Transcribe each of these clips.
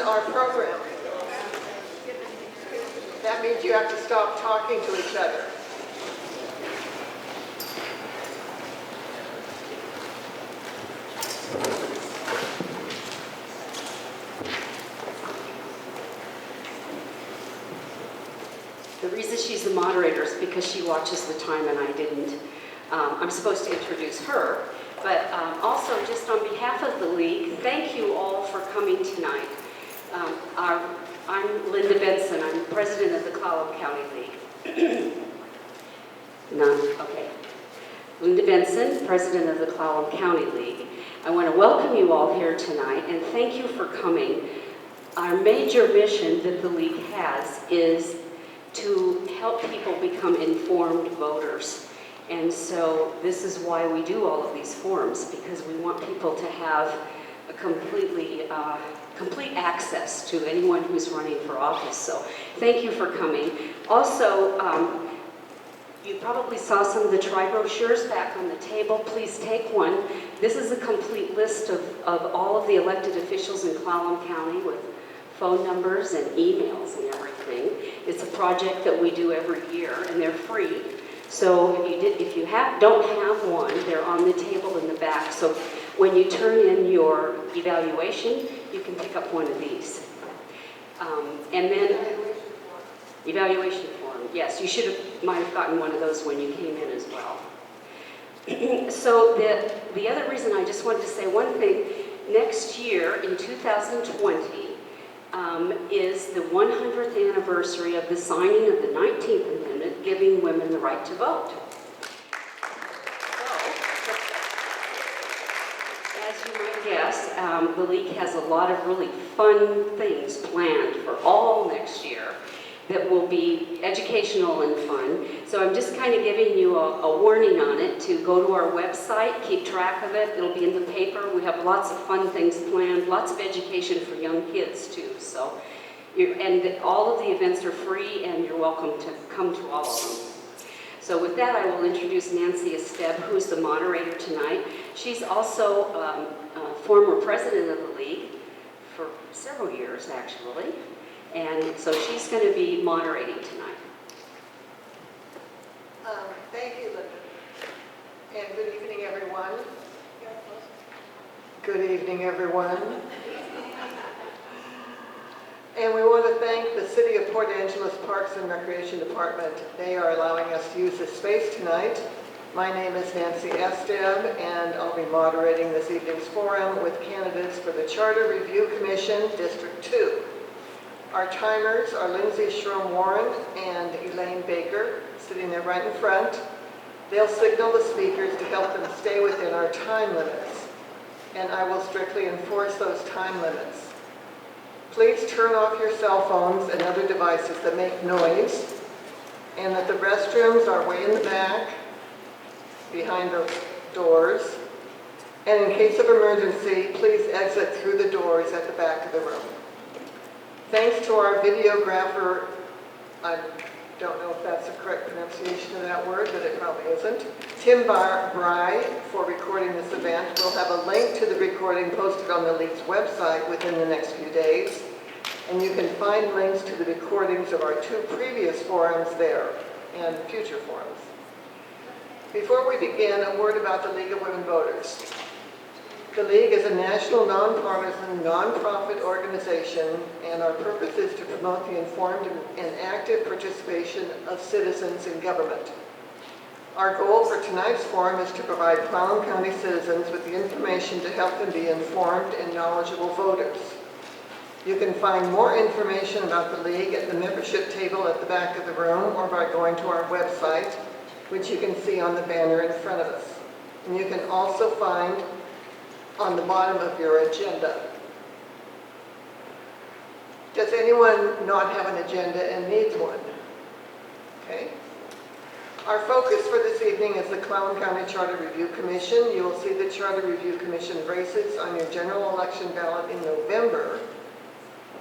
on our program. That means you have to stop talking to each other. The reason she's the moderator is because she watches the time and I didn't. I'm supposed to introduce her, but also just on behalf of the League, thank you all for coming tonight. I'm Linda Benson. I'm president of the Clallam County League. None? Okay. Linda Benson, president of the Clallam County League. I want to welcome you all here tonight and thank you for coming. Our major mission that the League has is to help people become informed voters. And so this is why we do all of these forums, because we want people to have a complete access to anyone who's running for office. So thank you for coming. Also, you probably saw some of the tri-brochures back on the table. Please take one. This is a complete list of all of the elected officials in Clallam County with phone numbers and emails and everything. It's a project that we do every year, and they're free. So if you don't have one, they're on the table in the back. So when you turn in your evaluation, you can pick up one of these. And then evaluation form. Yes, you might have gotten one of those when you came in as well. So the other reason I just wanted to say one thing. Next year in 2020. Is the 100th anniversary of the signing of the 19th Amendment, giving women the right to vote. So, as you might guess, the League has a lot of really fun things planned for all next year that will be educational and fun. So I'm just kind of giving you a warning on it to go to our website, keep track of it. It'll be in the paper. We have lots of fun things planned, lots of education for young kids too. So, and all of the events are free and you're welcome to come to all of them. So with that, I will introduce Nancy Esteb, who's the moderator tonight. She's also a former president of the League for several years, actually. And so she's going to be moderating tonight. Thank you, Linda. And good evening, everyone. Good evening, everyone. And we want to thank the City of Port Angeles Parks and Recreation Department. They are allowing us to use this space tonight. My name is Nancy Esteb, and I'll be moderating this evening's forum with candidates for the Charter Review Commission, District 2. Our timers are Lindsay Schroem-Warren and Elaine Baker, sitting there right in front. They'll signal the speakers to help them stay within our time limits, and I will strictly enforce those time limits. Please turn off your cell phones and other devices that make noise, and that the restrooms are way in the back, behind those doors. And in case of emergency, please exit through the doors at the back of the room. Thanks to our videographer, I don't know if that's the correct pronunciation of that word, but it probably isn't, Tim Bry, for recording this event. We'll have a link to the recording posted on the League's website within the next few days. And you can find links to the recordings of our 2 previous forums there and future forums. Before we begin, a word about the League of Women Voters. The League is a national, nonpartisan, nonprofit organization, and our purpose is to promote the informed and active participation of citizens in government. Our goal for tonight's forum is to provide Clallam County citizens with the information to help them be informed and knowledgeable voters. You can find more information about the League at the membership table at the back of the room or by going to our website, which you can see on the banner in front of us. And you can also find on the bottom of your agenda. Does anyone not have an agenda and needs one? Okay. Our focus for this evening is the Clallam County Charter Review Commission. You will see the Charter Review Commission races on your general election ballot in November.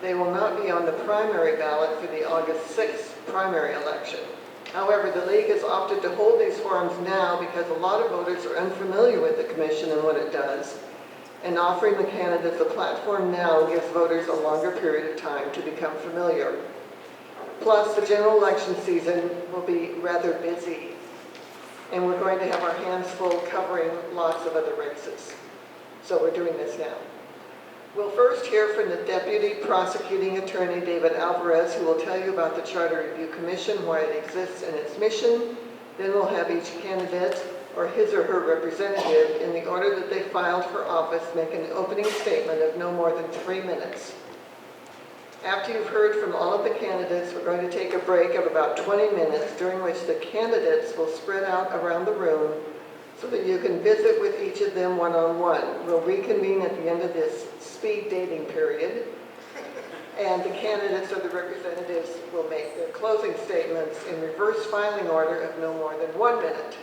They will not be on the primary ballot for the August 6th primary election. However, the League has opted to hold these forums now because a lot of voters are unfamiliar with the Commission and what it does. and offering the candidates a platform now gives voters a longer period of time to become familiar. Plus, the general election season will be rather busy, and we're going to have our hands full covering lots of other races. So we're doing this now. We'll first hear from the Deputy Prosecuting Attorney, David Alvarez, who will tell you about the Charter Review Commission, why it exists and its mission. Then we'll have each candidate or his or her representative, in the order that they filed for office, make an opening statement of no more than 3 minutes. After you've heard from all of the candidates, we're going to take a break of about 20 minutes, during which the candidates will spread out around the room so that you can visit with each of them one-on-one. We'll reconvene at the end of this speed dating period, and the candidates or the representatives will make their closing statements in reverse filing order of no more than 1 minute.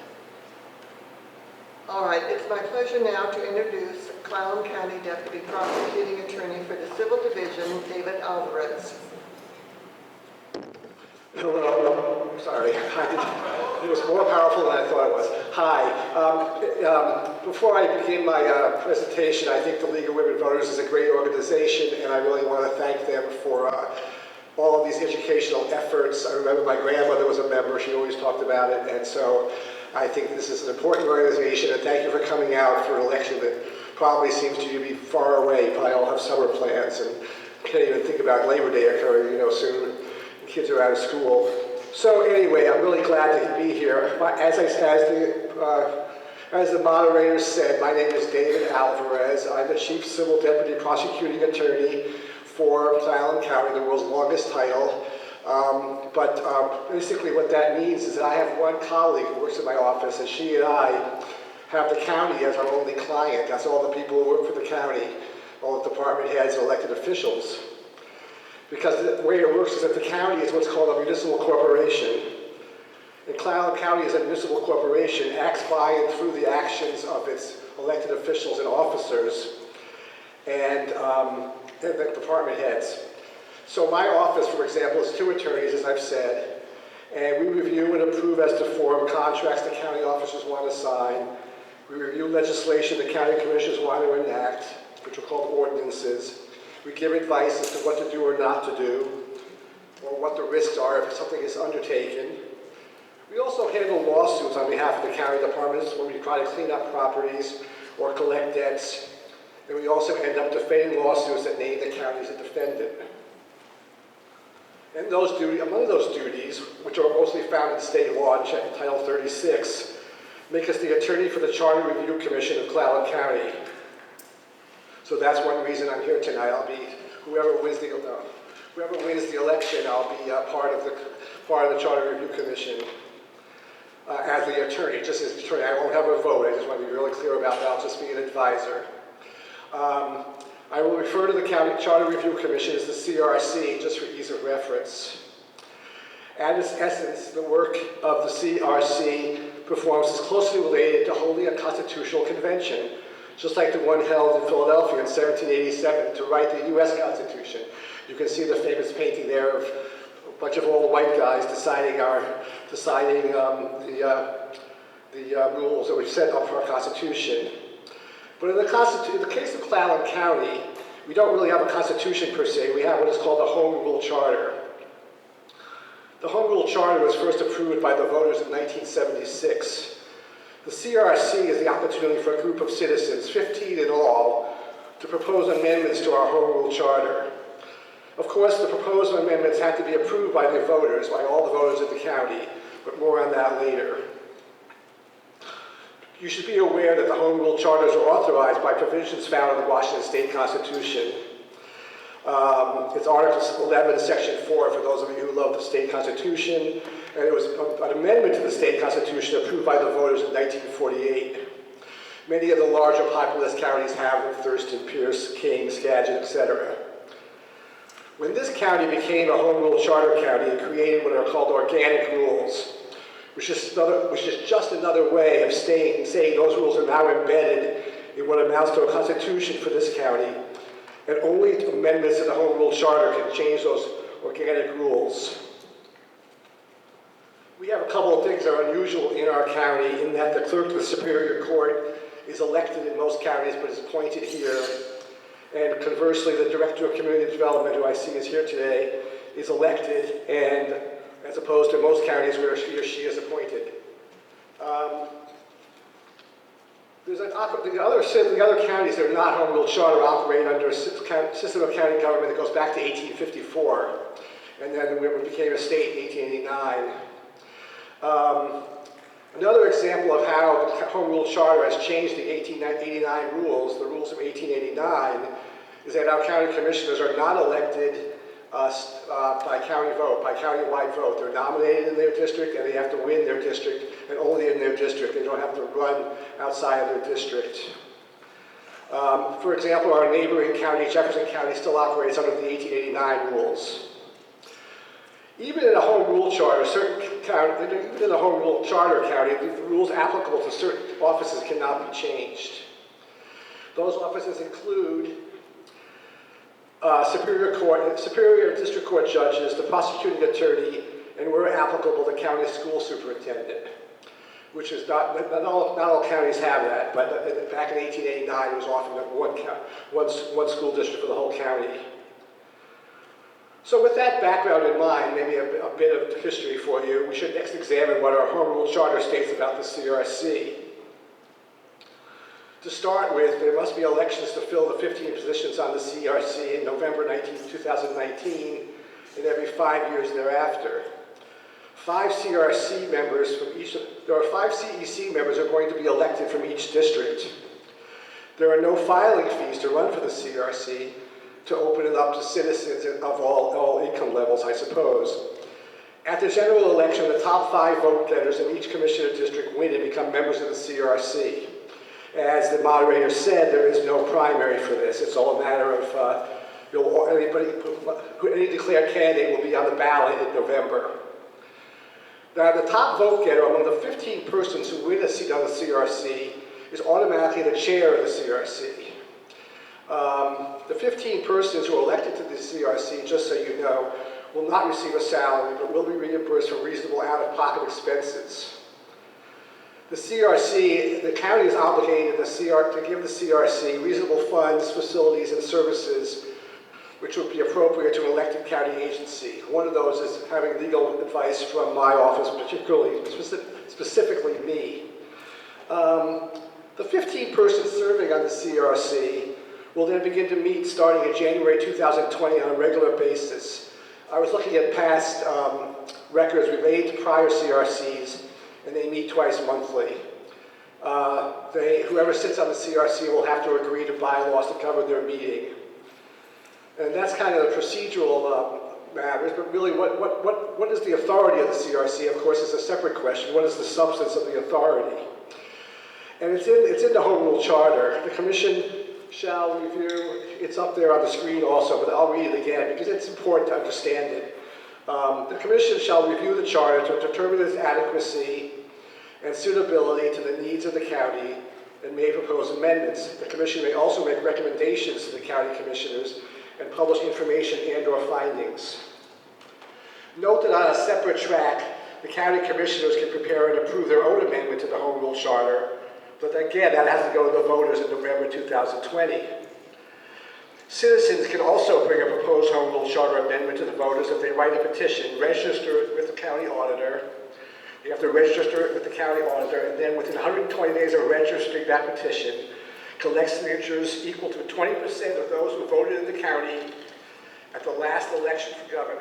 All right, it's my pleasure now to introduce Clallam County Deputy Prosecuting Attorney for the Civil Division, David Alvarez. Hello. Sorry. It was more powerful than I thought it was. Hi. Before I begin my presentation, I think the League of Women Voters is a great organization, and I really want to thank them for all of these educational efforts. I remember my grandmother was a member. She always talked about it, and so I think this is an important organization, and thank you for coming out for an election that probably seems to be far away. Probably all have summer plans and can't even think about Labor Day occurring, soon. Kids are out of school. So anyway, I'm really glad to be here. As the moderator said, my name is David Alvarez. I'm the Chief Civil Deputy Prosecuting Attorney for Clallam County, the world's longest title. Basically what that means is that I have one colleague who works in my office, and she and I have the county as our only client. That's all the people who work for the county, all the department heads and elected officials. Because the way it works is that the county is what's called a municipal corporation. And Clallam County is a municipal corporation, acts by and through the actions of its elected officials and officers and the department heads. So my office, for example, is 2 attorneys, as I've said, and we review and approve as to form contracts the county officers want to sign. We review legislation the county commissioners want to enact, which are called ordinances. We give advice as to what to do or not to do, or what the risks are if something is undertaken. We also handle lawsuits on behalf of the county departments when we try to clean up properties or collect debts. And we also end up defending lawsuits that name the county as a defendant. And among those duties, which are mostly found in state law in Title 36, make us the attorney for the Charter Review Commission of Clallam County. So that's one reason I'm here tonight. I'll be whoever wins the election. I'll be part of the Charter Review Commission as the attorney. Just as attorney, I won't have a vote. I just want to be really clear about that. I'll just be an advisor. I will refer to the County Charter Review Commission as the CRC, just for ease of reference. At its essence, the work of the CRC performs is closely related to holding a constitutional convention, just like the one held in Philadelphia in 1787 to write the U.S. Constitution. You can see the famous painting there of a bunch of old white guys deciding the rules that we set up for our Constitution. But in the case of Clallam County, we don't really have a constitution per se. We have what is called the Home Rule Charter. The Home Rule Charter was first approved by the voters in 1976. The CRC is the opportunity for a group of citizens, 15 in all, to propose amendments to our Home Rule Charter. Of course, the proposed amendments have to be approved by the voters, by all the voters of the county, but more on that later. You should be aware that the Home Rule Charters are authorized by provisions found in the Washington State Constitution. It's Article 11, Section 4, for those of you who love the state constitution. And it was an amendment to the state constitution approved by the voters in 1948. Many of the larger populous counties have them: Thurston, Pierce, King, Skagit, etc. When this county became a Home Rule Charter county, it created what are called organic rules, which is just another way of saying those rules are now embedded in what amounts to a constitution for this county, and only amendments to the Home Rule Charter can change those organic rules. We have a couple of things that are unusual in our county, in that the clerk of the Superior Court is elected in most counties but is appointed here. And conversely, the Director of Community Development, who I see is here today, is elected, and as opposed to most counties where he or she is appointed. The other counties that are not home rule charter operate under a system of county government that goes back to 1854, and then it became a state in 1889. Another example of how the home rule charter has changed the 1889 rules, the rules of 1889, is that our county commissioners are not elected by county vote, by county-wide vote. They're nominated in their district, and they have to win their district, and only in their district. They don't have to run outside of their district. For example, our neighboring county, Jefferson County, still operates under the 1889 rules. Even in a home rule charter, even in a home rule charter county, the rules applicable to certain offices cannot be changed. Those offices include Superior District Court judges, the prosecuting attorney, and where applicable, the county school superintendent, which is not all counties have that, but back in 1889 it was often one school district for the whole county. So with that background in mind, maybe a bit of history for you, we should next examine what our home rule charter states about the CRC. To start with, there must be elections to fill the 15 positions on the CRC in November 2019 and every 5 years thereafter. 5 CRC members from each, there are 5 CEC members who are going to be elected from each district. There are no filing fees to run for the CRC, to open it up to citizens of all income levels, I suppose. At the general election, the top 5 vote getters in each commissioner district win and become members of the CRC. As the moderator said, there is no primary for this. It's all a matter of any declared candidate will be on the ballot in November. Now, the top vote getter among the 15 persons who win a seat on the CRC is automatically the chair of the CRC. The 15 persons who are elected to the CRC, just so you know, will not receive a salary, but will be reimbursed for reasonable out-of-pocket expenses. The CRC, the county is obligated to give the CRC reasonable funds, facilities, and services which would be appropriate to an elected county agency. One of those is having legal advice from my office, specifically me. The 15 persons serving on the CRC will then begin to meet starting in January 2020 on a regular basis. I was looking at past records related to prior CRCs, and they meet twice monthly. Whoever sits on the CRC will have to agree to bylaws to cover their meeting. And that's kind of the procedural matters, but really what is the authority of the CRC, of course, is a separate question. What is the substance of the authority? And it's in the Home Rule Charter. The Commission shall review, it's up there on the screen also, but I'll read it again because it's important to understand it. The Commission shall review the Charter to determine its adequacy and suitability to the needs of the county and may propose amendments. The Commission may also make recommendations to the County Commissioners and publish information and/or findings. Note that on a separate track, the County Commissioners can prepare and approve their own amendment to the Home Rule Charter, but again, that has to go to the voters in November 2020. Citizens can also bring a proposed Home Rule Charter amendment to the voters if they write a petition, register it with the county auditor. You have to register it with the county auditor, and then within 120 days of registering that petition, collect signatures equal to 20% of those who voted in the county at the last election for governor.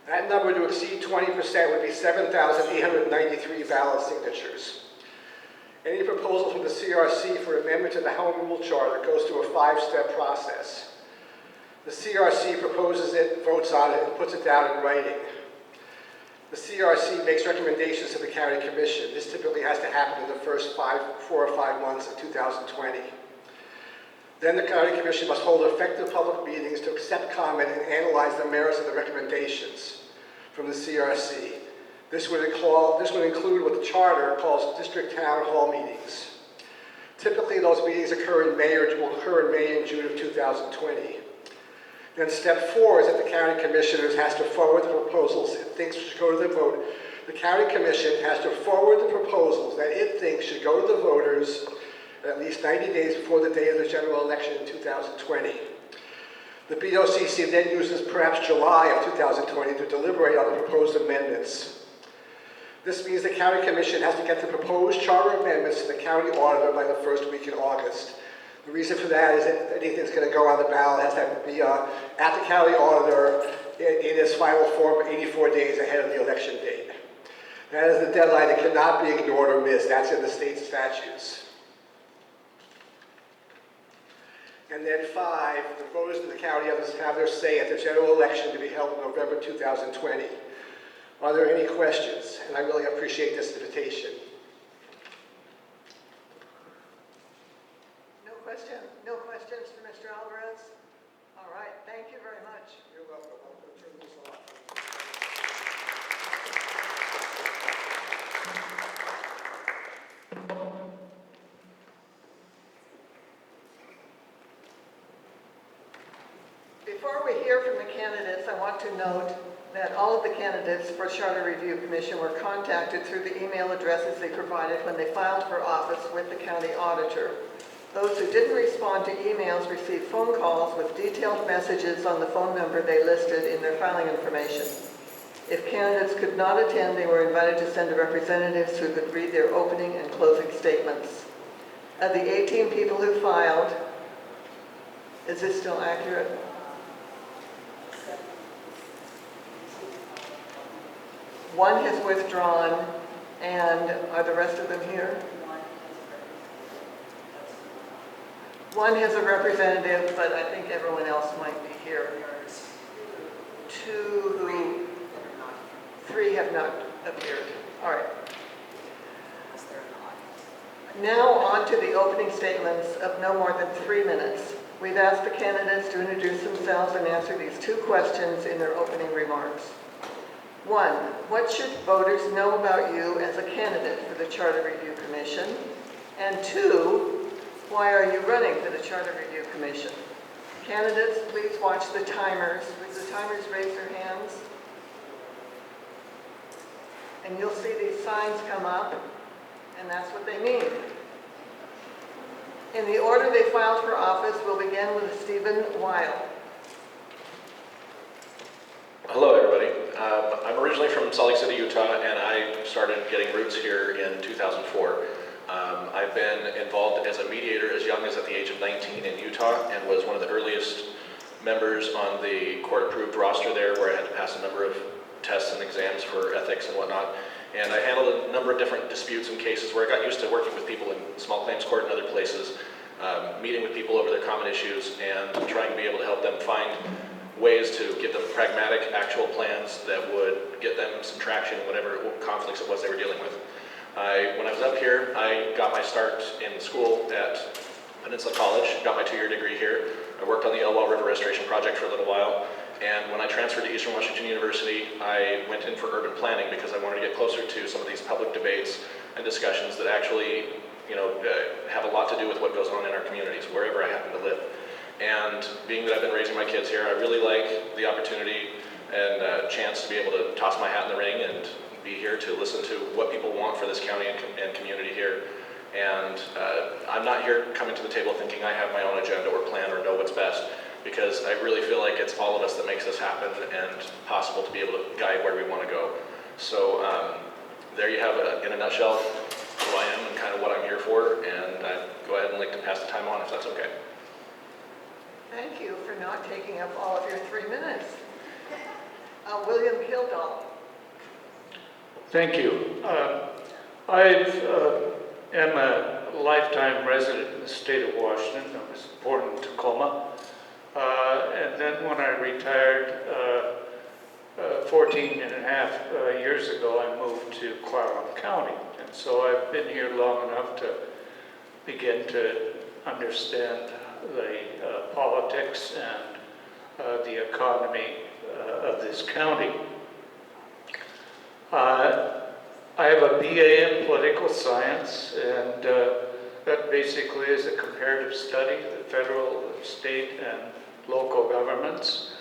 That number to exceed 20% would be 7,893 valid signatures. Any proposal from the CRC for amendment to the Home Rule Charter goes through a 5-step process. The CRC proposes it, votes on it, and puts it down in writing. The CRC makes recommendations to the County Commission. This typically has to happen in the first 4 or 5 months of 2020. Then the County Commission must hold effective public meetings to accept comment and analyze the merits of the recommendations from the CRC. This would include what the Charter calls district town hall meetings. Typically, those meetings will occur in May and June of 2020. Then step 4 is that the county commissioners has to forward the proposals it thinks should go to the vote. The county commission has to forward the proposals that it thinks should go to the voters at least 90 days before the day of the general election in 2020. The BOCC then uses perhaps July of 2020 to deliberate on the proposed amendments. This means the county commission has to get the proposed charter amendments to the county auditor by the first week in August. The reason for that is that anything that's going to go on the ballot has to be at the county auditor in its final form 84 days ahead of the election date. That is the deadline that cannot be ignored or missed. That's in the state statutes. And then 5, the voters of the county have their say at the general election to be held in November 2020. Are there any questions? And I really appreciate this invitation. No questions for Mr. Alvarez? All right, thank you very much. You're welcome. I'm going to turn this off. Before we hear from the candidates, I want to note that all of the candidates for Charter Review Commission were contacted through the email addresses they provided when they filed for office with the county auditor. Those who didn't respond to emails received phone calls with detailed messages on the phone number they listed in their filing information. If candidates could not attend, they were invited to send representatives who could read their opening and closing statements. Of the 18 people who filed, is this still accurate? One has withdrawn, and are the rest of them here? One has a representative, but I think everyone else might be here. 3 have not appeared. All right. Now on to the opening statements of no more than 3 minutes. We've asked the candidates to introduce themselves and answer these 2 questions in their opening remarks. 1, what should voters know about you as a candidate for the Charter Review Commission? And 2, why are you running for the Charter Review Commission? Candidates, please watch the timers. Would the timers raise their hands? And you'll see these signs come up, and that's what they mean. In the order they filed for office, we'll begin with Stephen Wyall. Hello, everybody. I'm originally from Salt Lake City, Utah, and I started getting roots here in 2004. I've been involved as a mediator as young as at the age of 19 in Utah, and was one of the earliest members on the court-approved roster there, where I had to pass a number of tests and exams for ethics and whatnot. And I handled a number of different disputes and cases where I got used to working with people in small claims court and other places, meeting with people over their common issues and trying to be able to help them find ways to give them pragmatic, actual plans that would get them some traction in whatever conflicts it was they were dealing with. When I was up here, I got my start in school at Peninsula College, got my 2-year degree here. I worked on the Wyall River Restoration Project for a little while, and when I transferred to Eastern Washington University, I went in for urban planning because I wanted to get closer to some of these public debates and discussions that actually, have a lot to do with what goes on in our communities, wherever I happen to live. And being that I've been raising my kids here, I really like the opportunity and chance to be able to toss my hat in the ring and be here to listen to what people want for this county and community here. And I'm not here coming to the table thinking I have my own agenda or plan or know what's best, because I really feel like it's all of us that makes this happen and possible to be able to guide where we want to go. So there you have it in a nutshell who I am and kind of what I'm here for, and I'd go ahead and like to pass the time on if that's okay. Thank you for not taking up all of your 3 minutes. William Kildall. Thank you. I am a lifetime resident in the state of Washington. I was born in Tacoma. And then when I retired 14 and a half years ago, I moved to Clallam County. And so I've been here long enough to begin to understand the politics and the economy of this county. I have a BA in political science, and That basically is a comparative study, the federal, state, and local governments.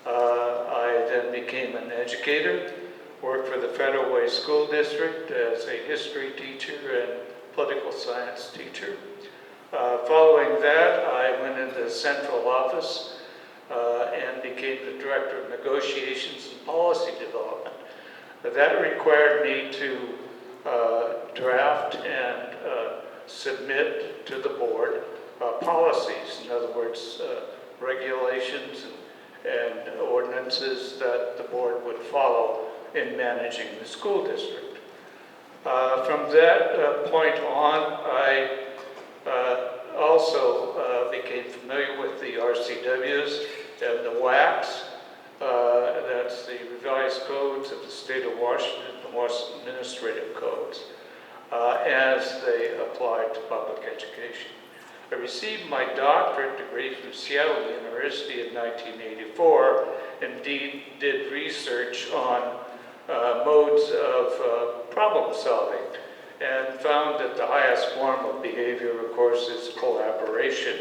I then became an educator, worked for the Federal Way School District as a history teacher and political science teacher. Following that, I went into the central office and became the director of negotiations and policy development. That required me to draft and submit to the board policies, in other words, regulations and ordinances that the board would follow in managing the school district. From that point on, I also became familiar with the RCWs and the WACs. That's the revised codes of the state of Washington, the Washington administrative codes, as they apply to public education. I received my doctorate degree from Seattle University in 1984, and did research on modes of problem solving, and found that the highest form of behavior, of course, is collaboration.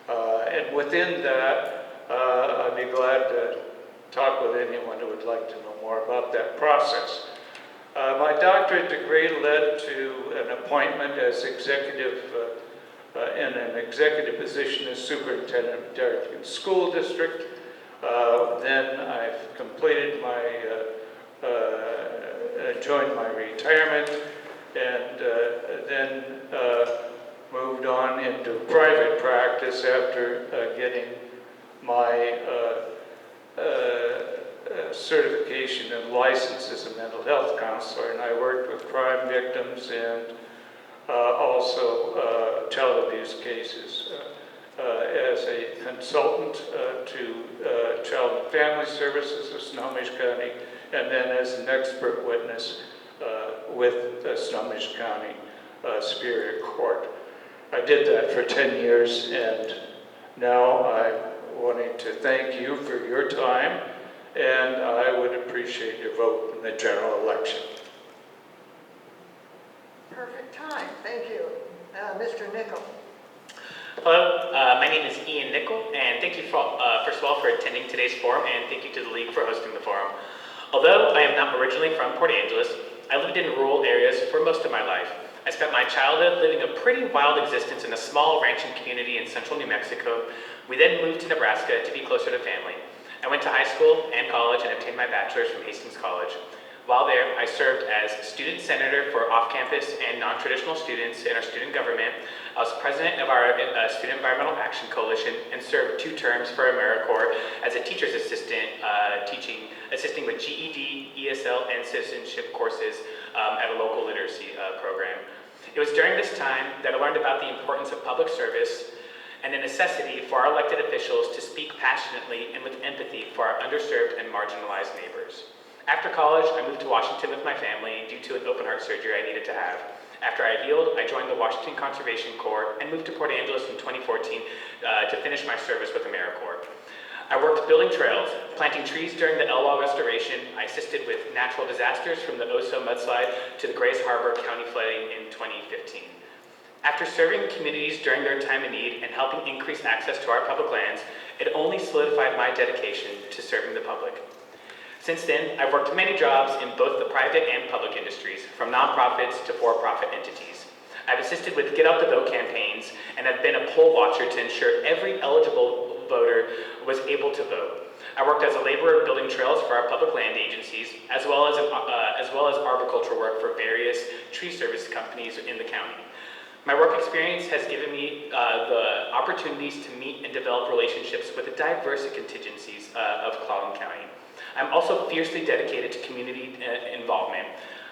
And within that, I'd be glad to talk with anyone who would like to know more about that process. My doctorate degree led to an appointment as executive in an executive position as superintendent of Darrington School District. Then I've completed my, joined my retirement, and then moved on into private practice after getting my certification and license as a mental health counselor. And I worked with crime victims and also child abuse cases as a consultant to Child and Family Services of Snohomish County, and then as an expert witness with Snohomish County Superior Court. I did that for 10 years, and now I'm wanting to thank you for your time, and I would appreciate your vote in the general election. Perfect time, thank you. Mr. Nicol. Hello, my name is Ian Nicol, and thank you for, first of all for attending today's forum, and thank you to the League for hosting the forum. Although I am not originally from Port Angeles, I lived in rural areas for most of my life. I spent my childhood living a pretty wild existence in a small ranching community in central New Mexico. We then moved to Nebraska to be closer to family. I went to high school and college and obtained my bachelor's from Hastings College. While there, I served as student senator for off-campus and non-traditional students in our student government. I was president of our Student Environmental Action Coalition and served 2 terms for AmeriCorps as a teacher's assistant, assisting with GED, ESL, and citizenship courses at a local literacy program. It was during this time that I learned about the importance of public service and the necessity for our elected officials to speak passionately and with empathy for our underserved and marginalized neighbors. After college, I moved to Washington with my family due to an open heart surgery I needed to have. After I healed, I joined the Washington Conservation Corps and moved to Port Angeles in 2014 to finish my service with AmeriCorps. I worked building trails, planting trees during the Elwha restoration. I assisted with natural disasters from the Oso mudslide to the Grays Harbor County flooding in 2015. After serving communities during their time of need and helping increase access to our public lands, it only solidified my dedication to serving the public. Since then, I've worked many jobs in both the private and public industries, from nonprofits to for-profit entities. I've assisted with Get Out the Vote campaigns, and I've been a poll watcher to ensure every eligible voter was able to vote. I worked as a laborer building trails for our public land agencies, as well as arboriculture work for various tree service companies in the county. My work experience has given me the opportunities to meet and develop relationships with the diverse contingencies of Clallam County. I'm also fiercely dedicated to community involvement.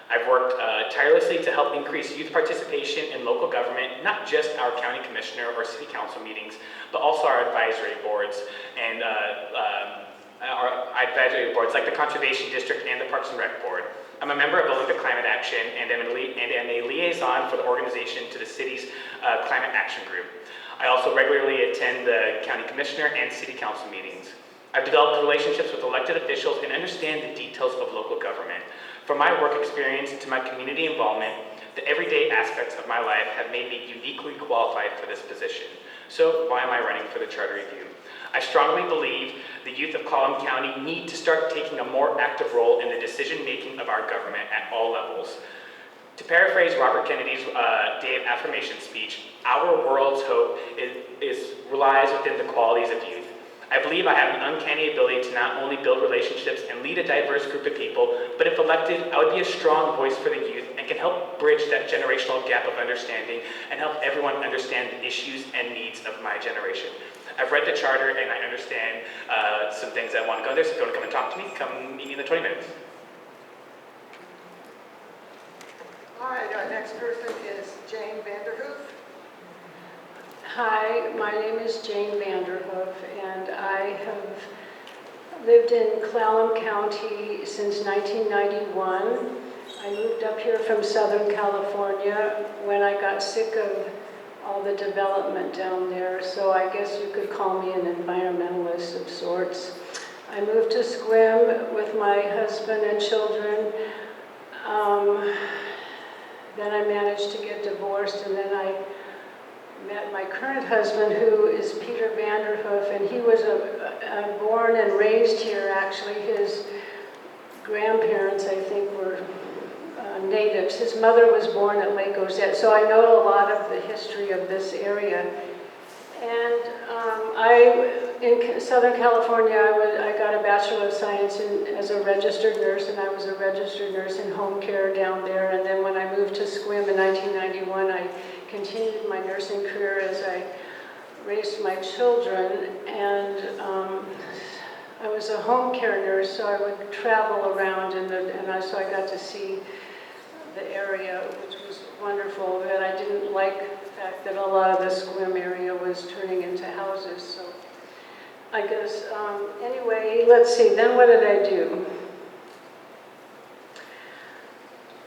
I've worked tirelessly to help increase youth participation in local government, not just our county commissioner or city council meetings, but also our advisory boards and our advisory boards like the Conservation District and the Parks and Rec Board. I'm a member of Olympic Climate Action and am a liaison for the organization to the city's Climate Action Group. I also regularly attend the county commissioner and city council meetings. I've developed relationships with elected officials and understand the details of local government. From my work experience to my community involvement The everyday aspects of my life have made me uniquely qualified for this position. So why am I running for the Charter Review? I strongly believe the youth of Clallam County need to start taking a more active role in the decision-making of our government at all levels. To paraphrase Robert Kennedy's Day of Affirmation speech, our world's hope relies within the qualities of youth. I believe I have an uncanny ability to not only build relationships and lead a diverse group of people, but if elected, I would be a strong voice for the youth and can help bridge that generational gap of understanding and help everyone understand the issues and needs of my generation. I've read the charter and I understand some things I want to go there, so if you want to come and talk to me, come meet me in the 20 minutes. All right, our next person is Jane Vanderhoof. Hi, my name is Jane Vanderhoof, and I have lived in Clallam County since 1991. I moved up here from Southern California when I got sick of all the development down there, so I guess you could call me an environmentalist of sorts. I moved to Sequim with my husband and children. Then I managed to get divorced, and then I met my current husband, who is Peter Vanderhoof, and he was born and raised here. Actually, his grandparents, I think, were natives. His mother was born at Lake Ozette, so I know a lot of the history of this area. And in Southern California, I got a Bachelor of Science as a registered nurse, and I was a registered nurse in home care down there. And then when I moved to Sequim in 1991, I continued my nursing career as I raised my children. And I was a home care nurse, so I would travel around, so I got to see the area, which was wonderful. But I didn't like the fact that a lot of the Sequim area was turning into houses. So I guess, anyway, let's see, then what did I do?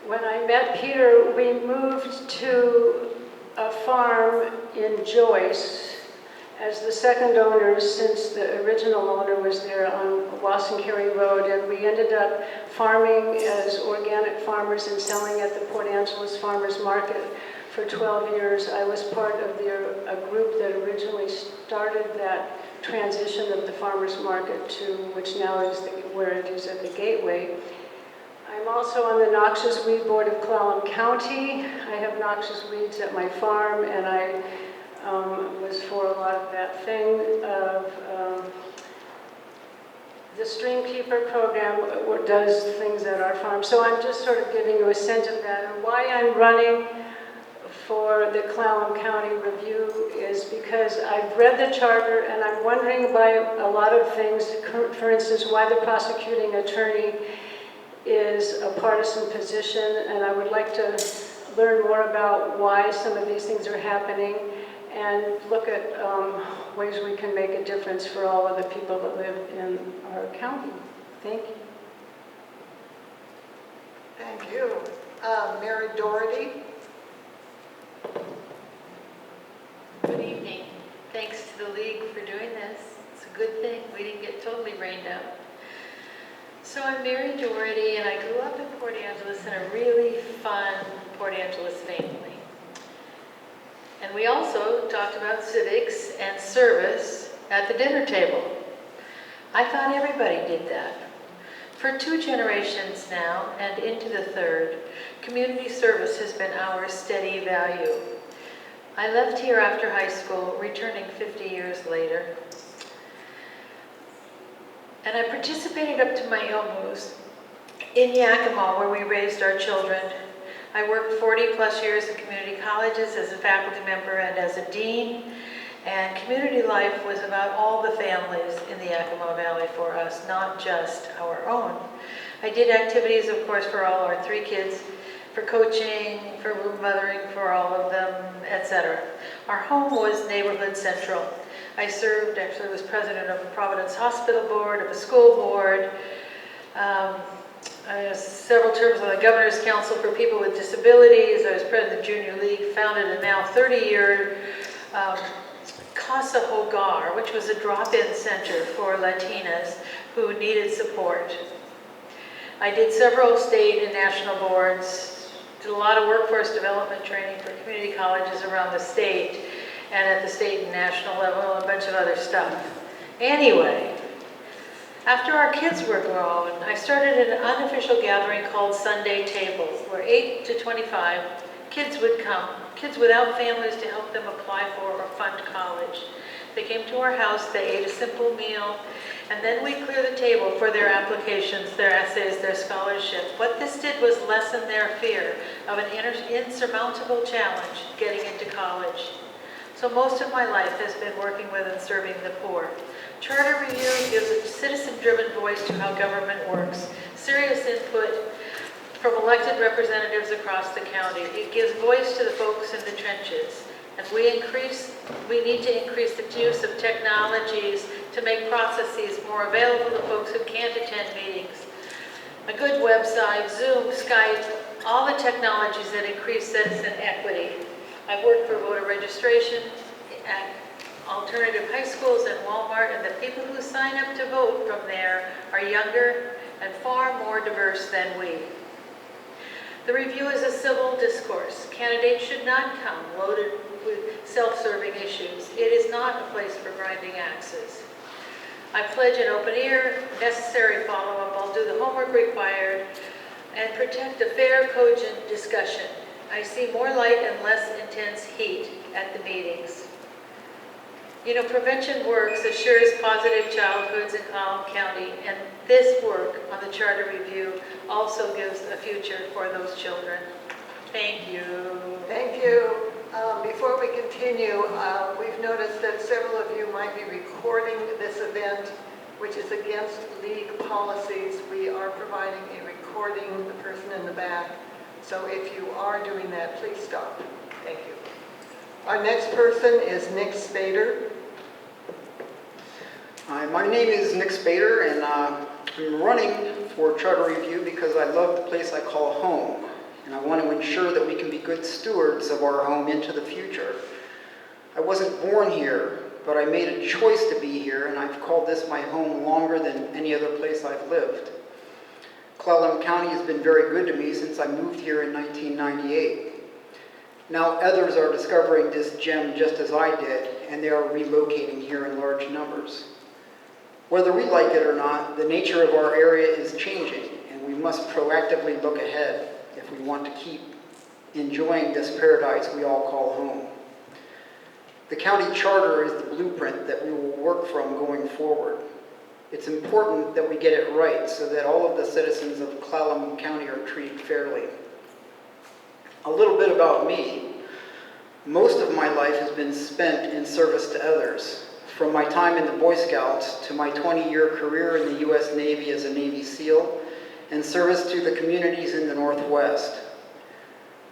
When I met Peter, we moved to a farm in Joyce as the second owners, since the original owner was there on Wasson-Carey Road, and we ended up farming as organic farmers and selling at the Port Angeles Farmers Market for 12 years. I was part of a group that originally started that transition of the farmers market to which now is where it is at the Gateway. I'm also on the Noxious Weed Board of Clallam County. I have noxious weeds at my farm, and I was for a lot of that thing of the Streamkeeper program does things at our farm. So I'm just sort of giving you a sense of that. And why I'm running for the Clallam County Review is because I've read the charter and I'm wondering about a lot of things. For instance, why the prosecuting attorney is a partisan position, and I would like to learn more about why some of these things are happening and look at ways we can make a difference for all of the people that live in our county. Thank you. Thank you. Mary Doherty. Good evening. Thanks to the League for doing this. It's a good thing. We didn't get totally rained out. So I'm Mary Doherty, and I grew up in Port Angeles in a really fun Port Angeles family. And we also talked about civics and service at the dinner table. I thought everybody did that. For 2 generations now, and into the 3rd, community service has been our steady value. I left here after high school, returning 50 years later. And I participated up to my elbows in Yakima, where we raised our children. I worked 40 plus years in community colleges as a faculty member and as a dean. And community life was about all the families in the Yakima Valley for us, not just our own. I did activities, of course, for all our 3 kids, for coaching, for room mothering for all of them, etc. Our home was neighborhood central. I served, actually was president of the Providence Hospital Board, of a school board, I was several terms on the Governor's Council for People with Disabilities. I was president of the Junior League, founded a now 30-year Casa Hogar, which was a drop-in center for Latinas who needed support. I did several state and national boards, Did a lot of workforce development training for community colleges around the state and at the state and national level and a bunch of other stuff. Anyway, after our kids were grown, I started an unofficial gathering called Sunday Tables, where 8 to 25 kids would come, kids without families to help them apply for or fund college. They came to our house, they ate a simple meal, and then we'd clear the table for their applications, their essays, their scholarship. What this did was lessen their fear of an insurmountable challenge getting into college. So most of my life has been working with and serving the poor. Charter review gives a citizen-driven voice to how government works, serious input from elected representatives across the county. It gives voice to the folks in the trenches. And we need to increase the use of technologies to make processes more available to folks who can't attend meetings. A good website, Zoom, Skype, all the technologies that increase citizen equity. I've worked for voter registration at alternative high schools and Walmart, and the people who sign up to vote from there are younger and far more diverse than we. The review is a civil discourse. Candidates should not come loaded with self-serving issues. It is not a place for grinding axes. I pledge an open ear, necessary follow-up. I'll do the homework required and protect a fair, cogent discussion. I see more light and less intense heat at the meetings. You know, prevention works assures positive childhoods in Clallam County, and this work on the Charter Review also gives a future for those children. Thank you. Thank you. Before we continue, we've noticed that several of you might be recording this event, which is against league policies. We are providing a recording, the person in the back. So if you are doing that, please stop. Thank you. Our next person is Nick Spaeder. Hi, my name is Nick Spaeder, and I'm running for Charter Review because I love the place I call home, and I want to ensure that we can be good stewards of our home into the future. I wasn't born here, but I made a choice to be here, and I've called this my home longer than any other place I've lived. Clallam County has been very good to me since I moved here in 1998. Now others are discovering this gem just as I did, and they are relocating here in large numbers. Whether we like it or not, the nature of our area is changing, and we must proactively look ahead if we want to keep enjoying this paradise we all call home. The county charter is the blueprint that we will work from going forward. It's important that we get it right so that all of the citizens of Clallam County are treated fairly. A little bit about me. Most of my life has been spent in service to others, from my time in the Boy Scouts to my 20-year career in the U.S. Navy as a Navy SEAL and service to the communities in the Northwest.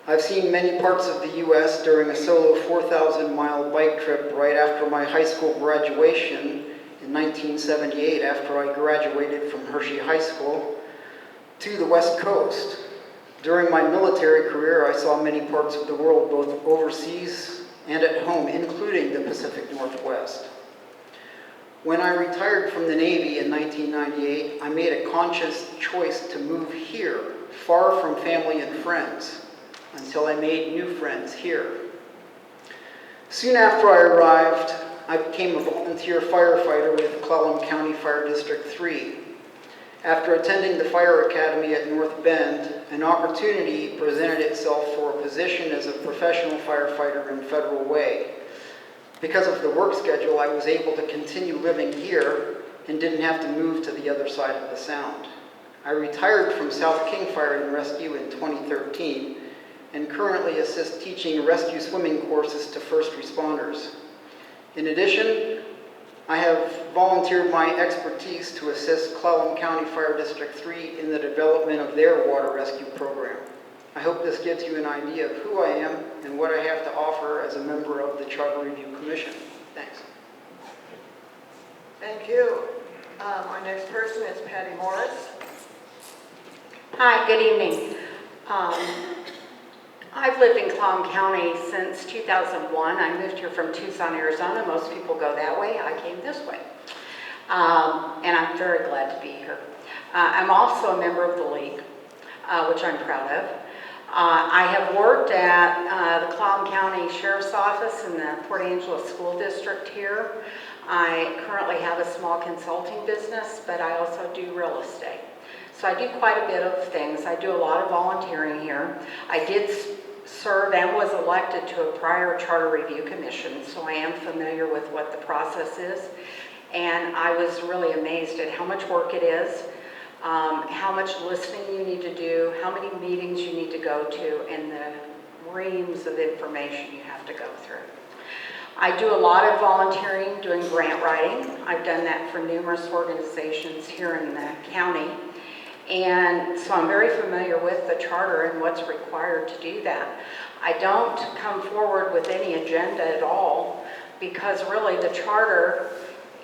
I've seen many parts of the U.S. during a solo 4,000-mile bike trip right after my high school graduation in 1978, after I graduated from Hershey High School, to the West Coast. During my military career, I saw many parts of the world, both overseas and at home, including the Pacific Northwest. When I retired from the Navy in 1998, I made a conscious choice to move here, far from family and friends, until I made new friends here. Soon after I arrived, I became a volunteer firefighter with Clallam County Fire District 3. After attending the Fire Academy at North Bend, an opportunity presented itself for a position as a professional firefighter in Federal Way. Because of the work schedule, I was able to continue living here and didn't have to move to the other side of the Sound. I retired from South King Fire and Rescue in 2013 and currently assist teaching rescue swimming courses to first responders. In addition, I have volunteered my expertise to assist Clallam County Fire District 3 in the development of their water rescue program. I hope this gives you an idea of who I am and what I have to offer as a member of the Charter Review Commission. Thanks. Thank you. Our next person is Patti Morris. Hi, good evening. I've lived in Clallam County since 2001. I moved here from Tucson, Arizona. Most people go that way. I came this way. And I'm very glad to be here. I'm also a member of the League, which I'm proud of. I have worked at the Clallam County Sheriff's Office in the Port Angeles School District here. I currently have a small consulting business, but I also do real estate. So I do quite a bit of things. I do a lot of volunteering here. I did serve and was elected to a prior charter review commission, so I am familiar with what the process is. And I was really amazed at how much work it is, how much listening you need to do, how many meetings you need to go to, and the reams of information you have to go through. I do a lot of volunteering doing grant writing. I've done that for numerous organizations here in the county. And so I'm very familiar with the charter and what's required to do that. I don't come forward with any agenda at all because really the charter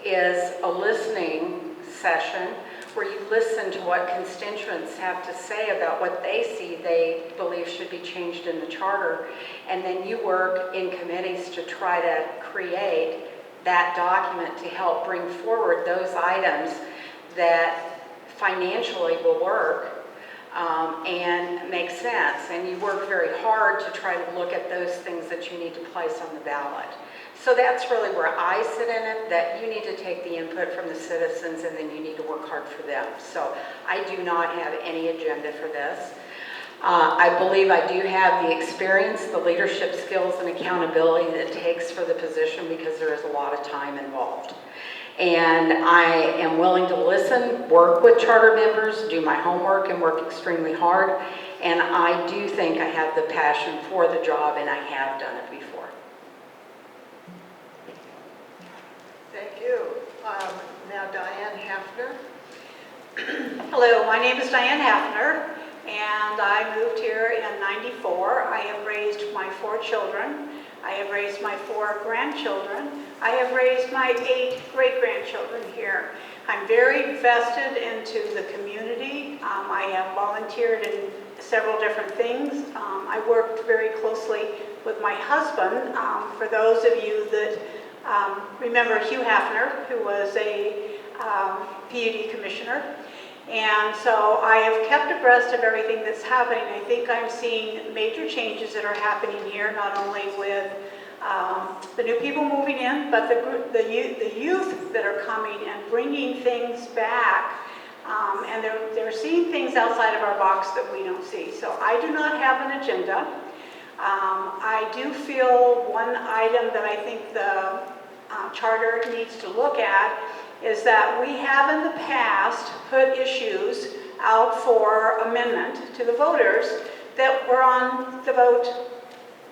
is a listening session where you listen to what constituents have to say about what they see they believe should be changed in the charter, and then you work in committees to try to create that document to help bring forward those items that financially will work and make sense. And you work very hard to try to look at those things that you need to place on the ballot. So that's really where I sit in it, that you need to take the input from the citizens and then you need to work hard for them. So I do not have any agenda for this. I believe I do have the experience, the leadership skills and accountability that it takes for the position because there is a lot of time involved. And I am willing to listen, work with charter members, do my homework and work extremely hard. And I do think I have the passion for the job and I have done it before. Thank you. Now Dianne Hefner. Hello, my name is Dianne Hefner, and I moved here in '94. I have raised my 4 children. I have raised my 4 grandchildren. I have raised my 8 great-grandchildren here. I'm very vested into the community. I have volunteered in several different things. I worked very closely with my husband. For those of you that remember Hugh Haffner, who was a PUD commissioner. And so I have kept abreast of everything that's happening. I think I'm seeing major changes that are happening here, not only with the new people moving in, but the youth that are coming and bringing things back. And they're seeing things outside of our box that we don't see. So I do not have an agenda. I do feel one item that I think the charter needs to look at is that we have in the past put issues out for amendment to the voters that were on the vote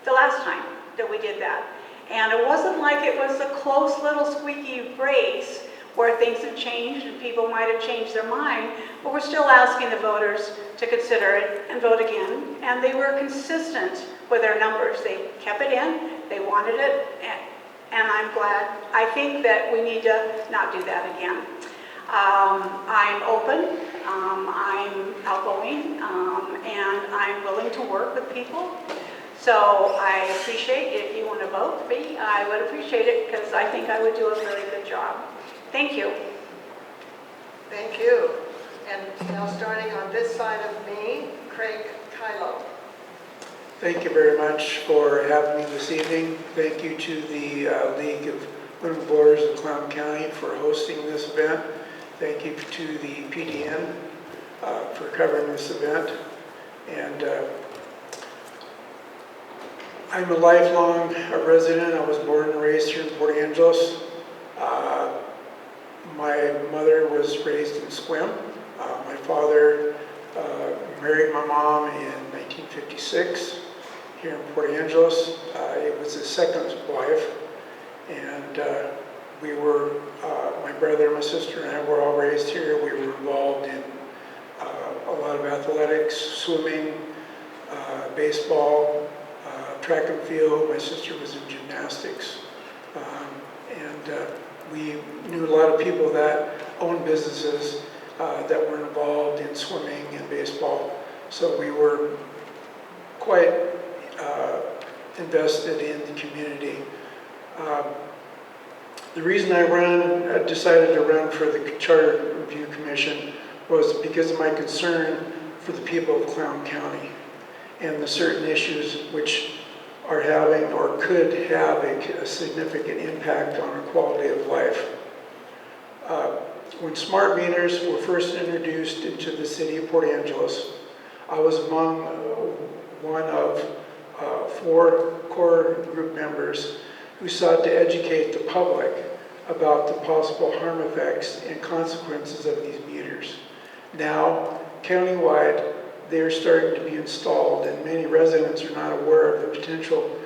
the last time that we did that. And it wasn't like it was a close little squeaky race where things have changed and people might have changed their mind, but we're still asking the voters to consider it and vote again. And they were consistent with their numbers. They kept it in, they wanted it, and I'm glad. I think that we need to not do that again. I'm open, I'm outgoing, and I'm willing to work with people. So I appreciate if you want to vote for me, I would appreciate it because I think I would do a very good job. Thank you. Thank you. And now starting on this side of me, Kraig, Kyllo. Thank you very much for having me this evening. Thank you to the League of Women Voters in Clallam County for hosting this event. Thank you to the PDN for covering this event. And I'm a lifelong resident. I was born and raised here in Port Angeles. My mother was raised in Sequim. My father married my mom in 1956 here in Port Angeles. It was his second wife, and we were, my brother, my sister, and I were all raised here. We were involved in a lot of athletics, swimming, baseball, track and field. My sister was in gymnastics, and we knew a lot of people that owned businesses that were involved in swimming and baseball. So we were quite invested in the community. The reason I decided to run for the Charter Review Commission was because of my concern for the people of Clallam County. and the certain issues which are having or could have a significant impact on our quality of life. When smart meters were first introduced into the city of Port Angeles, I was among one of 4 core group members who sought to educate the public about the possible harm effects and consequences of these meters. Now, countywide, they are starting to be installed, and many residents are not aware of the potential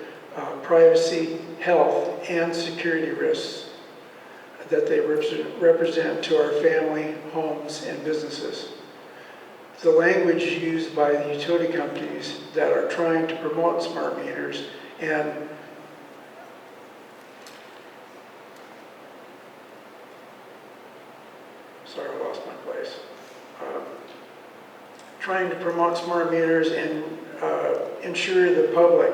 privacy, health, and security risks that they represent to our family, homes, and businesses. The language used by the utility companies that are trying to promote smart meters and sorry, I lost my place. Trying to promote smart meters and ensure the public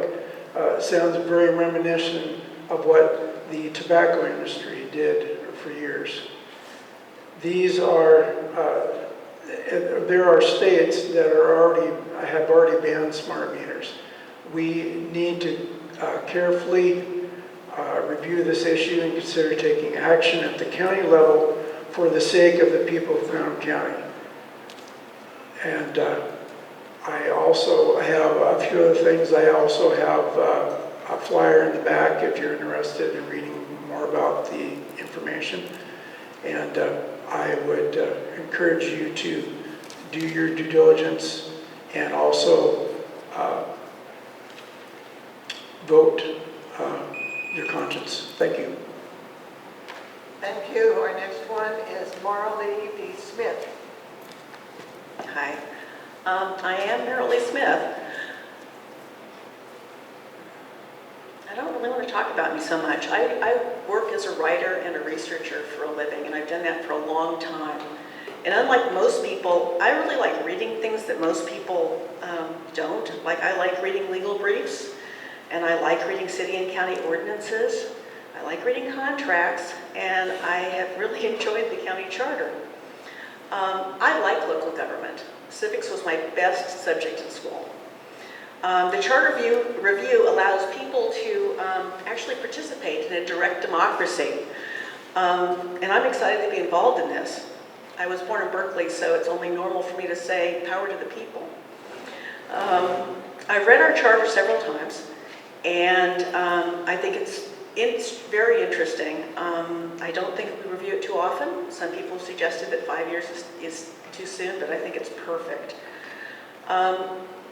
sounds very reminiscent of what the tobacco industry did for years. These are, there are states that have already banned smart meters. We need to carefully review this issue and consider taking action at the county level for the sake of the people of Clallam County. And I also have a few other things. I also have a flyer in the back if you're interested in reading more about the information. And I would encourage you to do your due diligence and also vote your conscience. Thank you. Thank you. Our next one is Marolee B. Smith. Hi, I am Marolee Smith. I don't really want to talk about me so much. I work as a writer and a researcher for a living, and I've done that for a long time. And unlike most people, I really like reading things that most people don't. Like, I like reading legal briefs, and I like reading city and county ordinances. I like reading contracts, and I have really enjoyed the county charter. I like local government. Civics was my best subject in school. The charter review allows people to actually participate in a direct democracy. And I'm excited to be involved in this. I was born in Berkeley, so it's only normal for me to say power to the people. I've read our charter several times, and I think it's very interesting. I don't think we review it too often. Some people have suggested that 5 years is too soon, but I think it's perfect.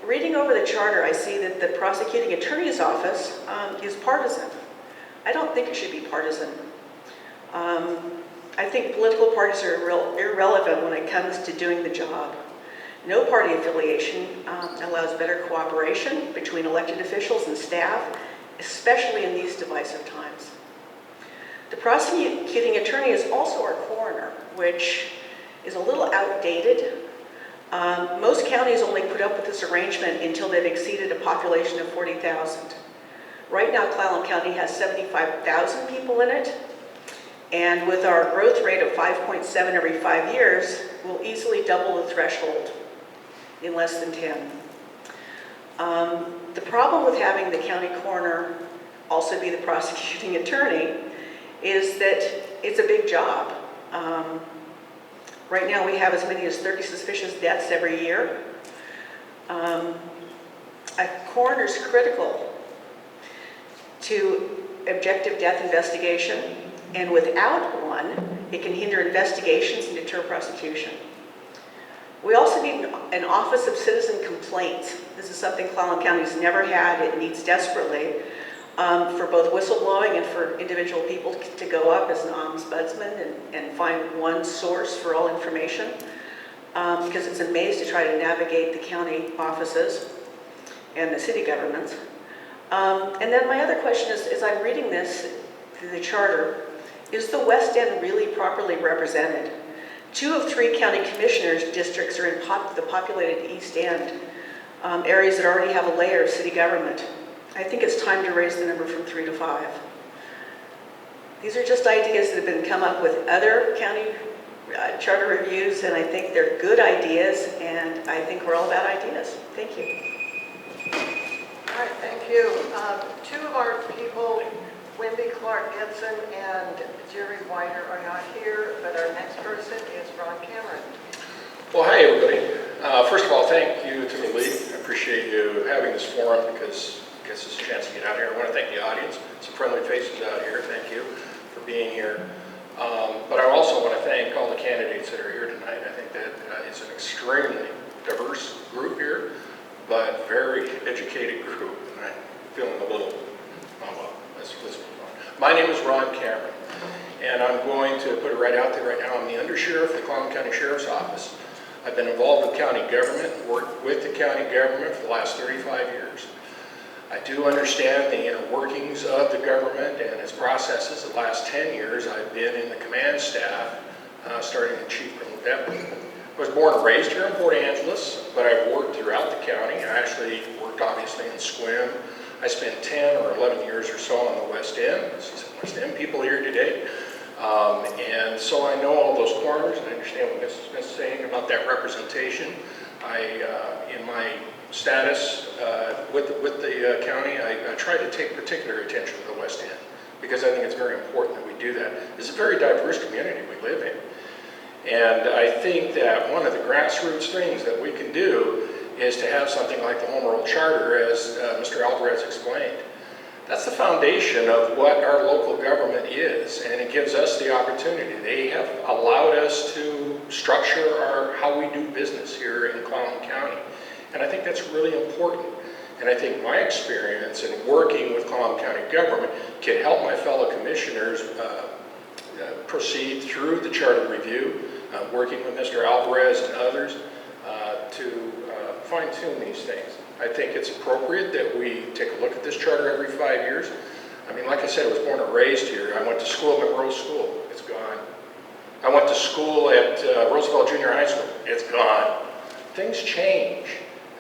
Reading over the charter, I see that the prosecuting attorney's office is partisan. I don't think it should be partisan. I think political parties are irrelevant when it comes to doing the job. No party affiliation allows better cooperation between elected officials and staff, especially in these divisive times. The prosecuting attorney is also our coroner, which is a little outdated. Most counties only put up with this arrangement until they've exceeded a population of 40,000. Right now, Clallam County has 75,000 people in it, and with our growth rate of 5.7 every 5 years, we'll easily double the threshold in less than 10. The problem with having the county coroner also be the prosecuting attorney is that it's a big job. Right now we have as many as 30 suspicious deaths every year. A coroner's critical to objective death investigation, and without one, it can hinder investigations and deter prosecution. We also need an Office of Citizen Complaints. This is something Clallam County's never had. It needs desperately for both whistleblowing and for individual people to go up as an ombudsman and find one source for all information, because it's a maze to try to navigate the county offices and the city governments. And then my other question is, as I'm reading this, the charter, is the West End really properly represented? 2 of 3 county commissioners' districts are in the populated East End, areas that already have a layer of city government. I think it's time to raise the number from 3 to 5. These are just ideas that have been come up with other county charter reviews, and I think they're good ideas, and I think we're all about ideas. Thank you. All right, thank you. Two of our people, Wendy Getzin and Jerry Weiner, are not here, but our next person is Ron Cameron. Well, hi, everybody. First of all, thank you to the league. I appreciate you having this forum because it gives us a chance to get out here. I want to thank the audience, some friendly faces out here. Thank you for being here. But I also want to thank all the candidates that are here tonight. I think that it's an extremely diverse group here, but very educated group. And I'm feeling a little, oh well, let's move on. My name is Ron Cameron, and I'm going to put it right out there right now. I'm the undersheriff of the Clallam County Sheriff's Office. I've been involved with county government, worked with the county government for the last 35 years. I do understand the inner workings of the government and its processes. The last 10 years, I've been in the command staff, starting as chief criminal deputy. I was born and raised here in Port Angeles, but I've worked throughout the county. I actually worked obviously in Sequim. I spent 10 or 11 years or so on the West End. I see some West End people here today. And so I know all those corners, and I understand what Ms. is saying about that representation. In my status with the county, I try to take particular attention to the West End because I think it's very important that we do that. It's a very diverse community we live in. And I think that one of the grassroots things that we can do is to have something like the Home Rule Charter, as Mr. Alvarez explained. That's the foundation of what our local government is, and it gives us the opportunity. They have allowed us to structure how we do business here in Clallam County, and I think that's really important. And I think my experience in working with Clallam County government can help my fellow commissioners proceed through the charter review, working with Mr. Alvarez and others to fine-tune these things. I think it's appropriate that we take a look at this charter every 5 years. I mean, like I said, I was born and raised here. I went to school at Marolee School. It's gone. I went to school at Roosevelt Junior High School. It's gone. Things change.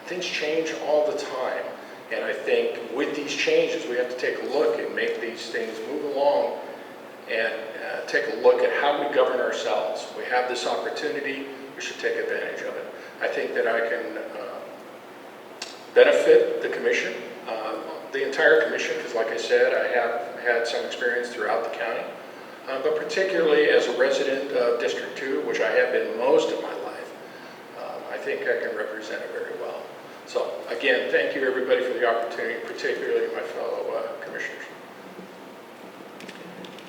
Things change all the time. And I think with these changes, we have to take a look and make these things move along and take a look at how we govern ourselves. We have this opportunity. We should take advantage of it. I think that I can benefit the commission, the entire commission, because like I said, I have had some experience throughout the county, but particularly as a resident of District 2, which I have been most of my life, I think I can represent it very well. So again, thank you everybody for the opportunity, particularly my fellow commissioners.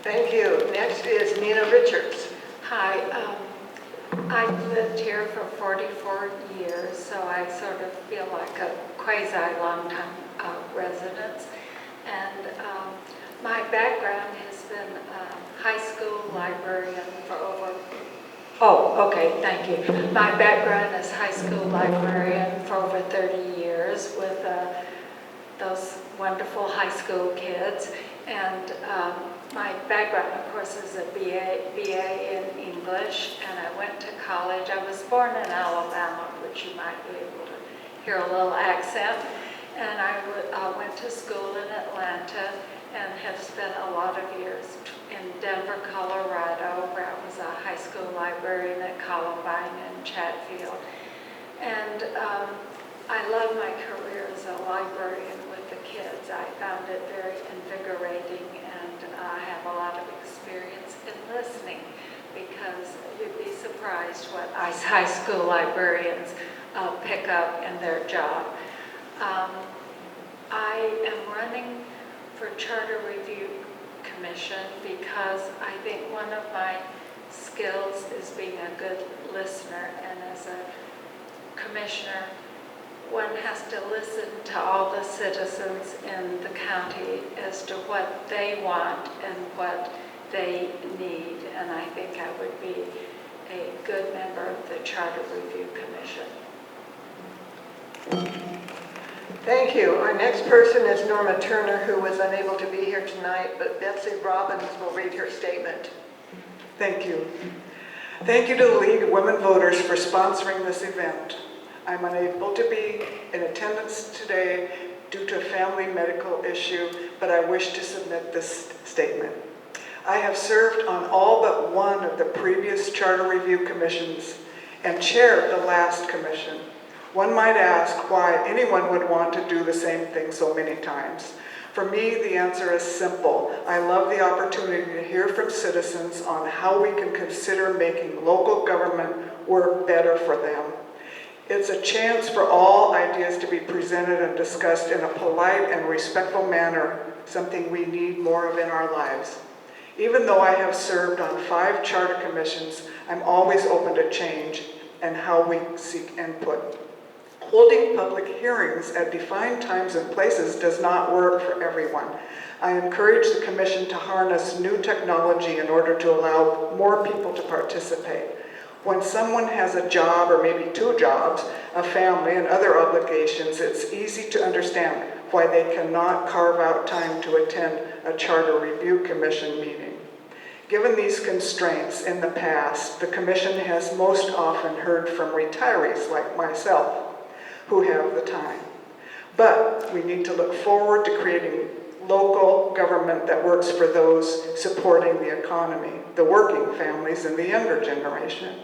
Thank you. Next is Nina Richards. Hi. I've lived here for 44 years, so I sort of feel like a quasi-long-time resident. And my background has been high school librarian for over... Oh, okay, thank you. My background is high school librarian for over 30 years with those wonderful high school kids. And my background, of course, is a BA in English, and I went to college. I was born in Alabama, which you might be able to hear a little accent. And I went to school in Atlanta and have spent a lot of years in Denver, Colorado, where I was a high school librarian at Columbine and Chatfield. And I love my career as a librarian with the kids. I found it very invigorating, and I have a lot of experience in listening because you'd be surprised what high school librarians pick up in their job. I am running for Charter Review Commission because I think one of my skills is being a good listener, and as a commissioner, one has to listen to all the citizens in the county as to what they want and what they need, and I think I would be a good member of the Charter Review Commission. Thank you. Our next person is Norma Turner, who was unable to be here tonight, but Betsy Robbins will read her statement. Thank you. Thank you to the League of Women Voters for sponsoring this event. I'm unable to be in attendance today due to a family medical issue, but I wish to submit this statement. I have served on all but one of the previous Charter Review Commissions and chair of the last commission. One might ask why anyone would want to do the same thing so many times. For me, the answer is simple. I love the opportunity to hear from citizens on how we can consider making local government work better for them. It's a chance for all ideas to be presented and discussed in a polite and respectful manner, something we need more of in our lives. Even though I have served on 5 charter commissions, I'm always open to change and how we seek input. Holding public hearings at defined times and places does not work for everyone. I encourage the Commission to harness new technology in order to allow more people to participate. When someone has a job or maybe 2 jobs, a family and other obligations, it's easy to understand why they cannot carve out time to attend a Charter Review Commission meeting. Given these constraints in the past, the Commission has most often heard from retirees like myself, who have the time. But we need to look forward to creating local government that works for those supporting the economy, the working families, and the younger generation.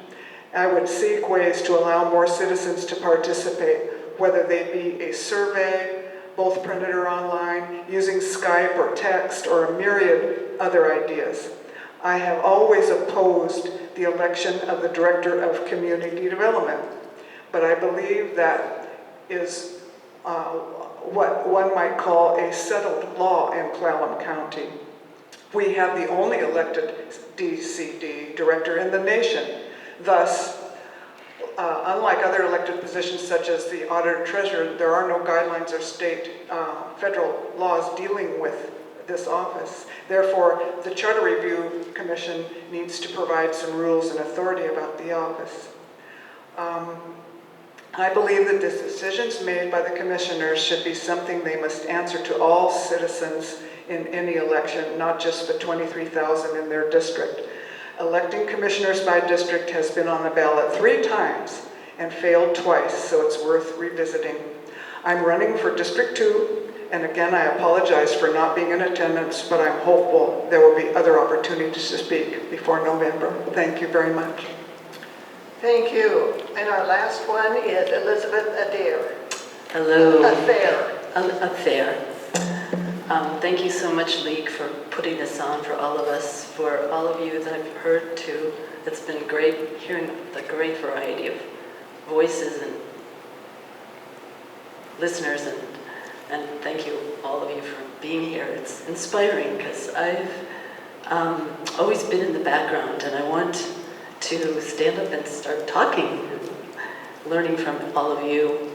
I would seek ways to allow more citizens to participate, whether they be a survey, both printed or online, using Skype or text, or a myriad other ideas. I have always opposed the election of the Director of Community Development, but I believe that is what one might call a settled law in Clallam County. We have the only elected DCD director in the nation. Thus, unlike other elected positions such as the auditor-treasurer, there are no guidelines or federal laws dealing with this office. Therefore, the Charter Review Commission needs to provide some rules and authority about the office. I believe that the decisions made by the commissioners should be something they must answer to all citizens in any election, not just the 23,000 in their district. Electing commissioners by district has been on the ballot 3 times and failed twice, so it's worth revisiting. I'm running for District 2, and again, I apologize for not being in attendance, but I'm hopeful there will be other opportunities to speak before November. Thank you very much. Thank you. And our last one is Elizabeth Athair. Hello. Athair. Thank you so much, League, for putting this on for all of us, for all of you that I've heard too. It's been great hearing the great variety of voices and listeners, and thank you, all of you, for being here. It's inspiring because I've always been in the background, and I want to stand up and start talking and learning from all of you.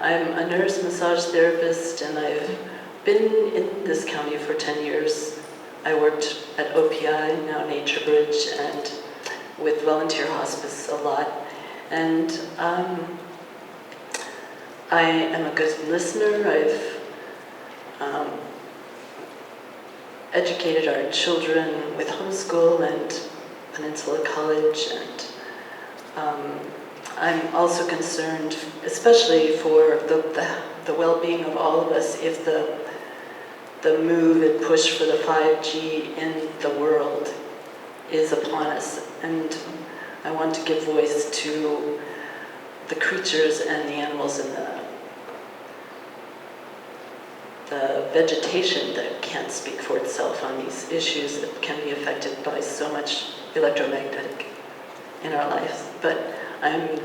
I'm a nurse massage therapist, and I've been in this county for 10 years. I worked at OPI, now Nature Bridge, and with volunteer hospice a lot. And I am a good listener. I've educated our children with homeschool and Peninsula College, and I'm also concerned, especially for the well-being of all of us, if the move and push for the 5G in the world is upon us. And I want to give voice to the creatures and the animals and the vegetation that can't speak for itself on these issues that can be affected by so much electromagnetic in our lives. But I'm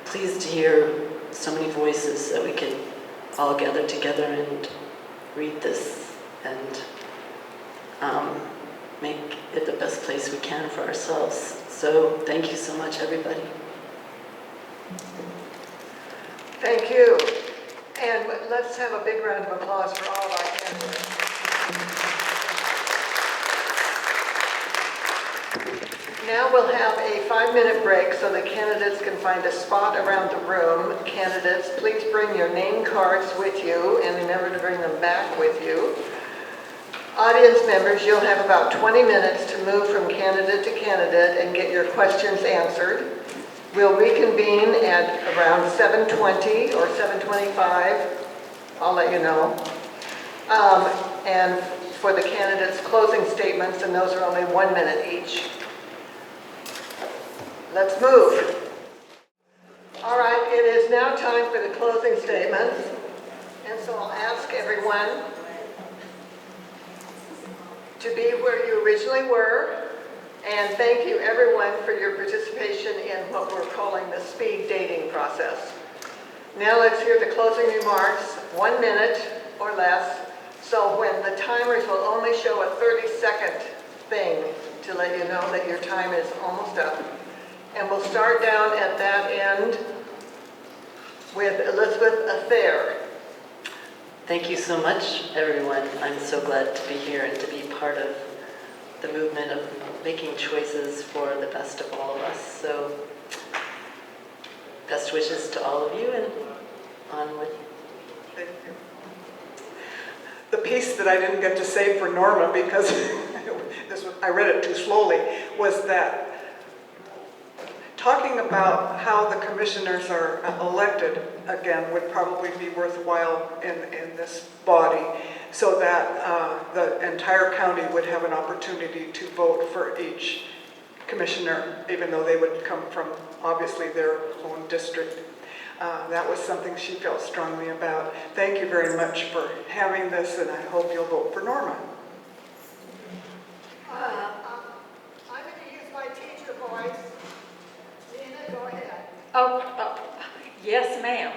pleased to hear so many voices that we can all gather together and read this and make it the best place we can for ourselves. So thank you so much, everybody. Thank you. And let's have a big round of applause for all of our candidates. Now we'll have a 5-minute break so the candidates can find a spot around the room. Candidates, please bring your name cards with you and remember to bring them back with you. Audience members, you'll have about 20 minutes to move from candidate to candidate and get your questions answered. We'll reconvene at around 7:20 or 7:25. I'll let you know. And for the candidates' closing statements, and those are only 1 minute each. Let's move. All right, it is now time for the closing statements. And so I'll ask everyone to be where you originally were. And thank you everyone for your participation in what we're calling the speed dating process. Now let's hear the closing remarks, 1 minute or less. So when the timers will only show a 30-second thing to let you know that your time is almost up. And we'll start down at that end with Elizabeth Athair. Thank you so much, everyone. I'm so glad to be here and to be part of the movement of making choices for the best of all of us. So, best wishes to all of you, and onward. Thank you. The piece that I didn't get to say for Norma, because I read it too slowly, was that talking about how the commissioners are elected, again, would probably be worthwhile in this body, so that the entire county would have an opportunity to vote for each commissioner, even though they would come from, obviously, their own district. That was something she felt strongly about. Thank you very much for having this, and I hope you'll vote for Norma. I'm going to use my teacher voice. Go ahead. Oh, yes, ma'am.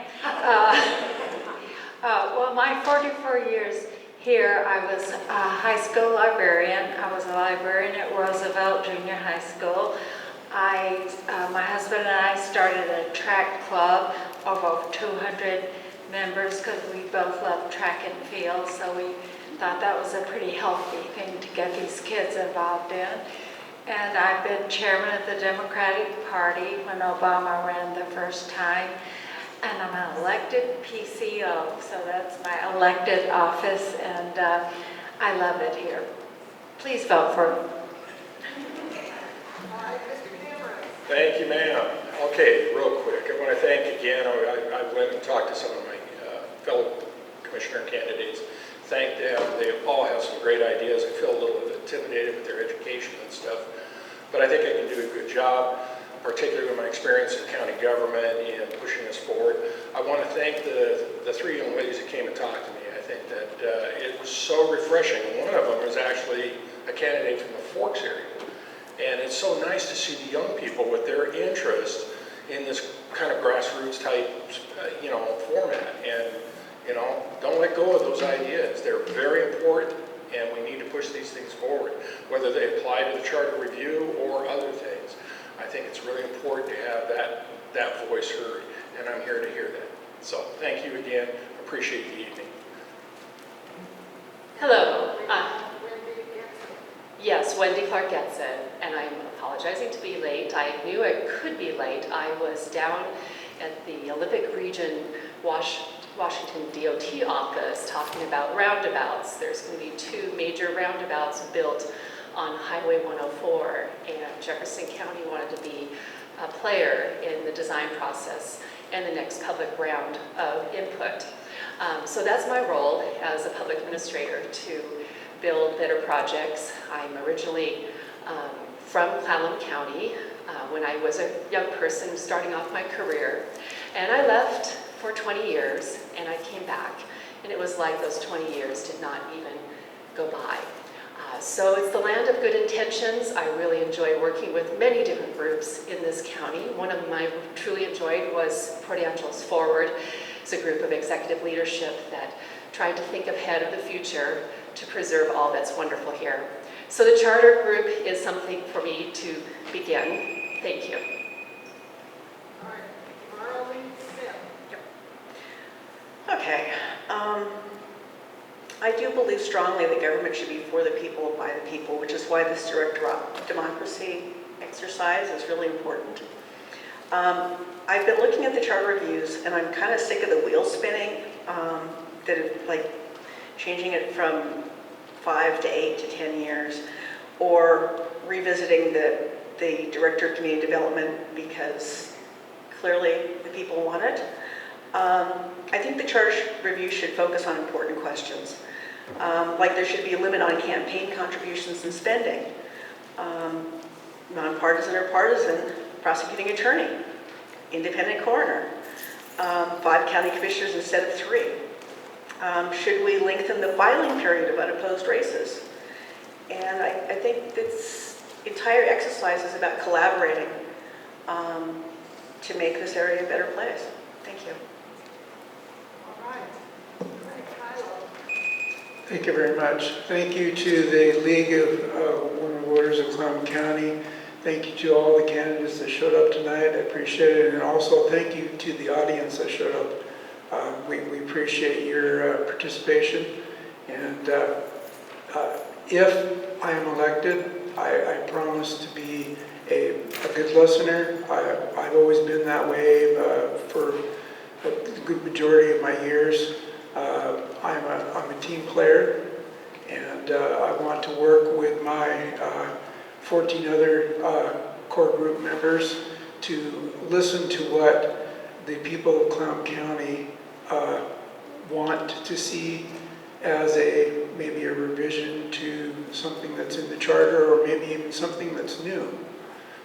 Well, my 44 years here, I was a high school librarian. I was a librarian at Roosevelt Junior High School. My husband and I started a track club of over 200 members because we both love track and field, so we thought that was a pretty healthy thing to get these kids involved in. And I've been chairman of the Democratic Party when Obama ran the first time. And I'm an elected PCO, so that's my elected office, and I love it here. Please vote for me. Thank you, ma'am. Okay, real quick, I want to thank again, I went and talked to some of my fellow commissioner candidates. Thank them. They all have some great ideas. I feel a little bit intimidated with their education and stuff, but I think I can do a good job, particularly with my experience in county government and pushing this forward. I want to thank the three young ladies that came and talked to me. I think that it was so refreshing. One of them was actually a candidate from the Forks area. And it's so nice to see the young people with their interest in this kind of grassroots type, format. And, don't let go of those ideas. They're very important, and we need to push these things forward, whether they apply to the charter review or other things. I think it's really important to have that voice heard, and I'm here to hear that. So thank you again. Appreciate the evening. Hello. Yes, Wendy Clark Getzin, and I'm apologizing to be late. I knew I could be late. I was down at the Olympic Region Washington DOT office talking about roundabouts. There's going to be 2 major roundabouts built on Highway 104, and Jefferson County wanted to be a player in the design process and the next public round of input. So that's my role as a public administrator, to build better projects. I'm originally from Clallam County when I was a young person starting off my career, and I left for 20 years and I came back, and it was like those 20 years did not even go by. So it's the land of good intentions. I really enjoy working with many different groups in this county. One of them I truly enjoyed was Port Angeles Forward. It's a group of executive leadership that tried to think ahead of the future to preserve all that's wonderful here. So the charter group is something for me to begin. Thank you. All right, Marolee. Okay. I do believe strongly that government should be for the people, by the people, which is why this direct democracy exercise is really important. I've been looking at the charter reviews, and I'm kind of sick of the wheel spinning, like changing it from 5 to 8 to 10 years, or revisiting the Director of Community Development because clearly the people want it. I think the charter review should focus on important questions. Like there should be a limit on campaign contributions and spending. Nonpartisan or partisan, prosecuting attorney. independent coroner, 5 county commissioners instead of 3. Should we lengthen the filing period of unopposed races? And I think this entire exercise is about collaborating to make this area a better place. Thank you. All right. Thank you very much. Thank you to the League of Women Voters of Clallam County. Thank you to all the candidates that showed up tonight. I appreciate it. And also thank you to the audience that showed up. We appreciate your participation. And if I am elected, I promise to be a good listener. I've always been that way for a good majority of my years. I'm a team player, and I want to work with my 14 other core group members to listen to what the people of Clallam County want to see as maybe a revision to something that's in the charter, or maybe even something that's new.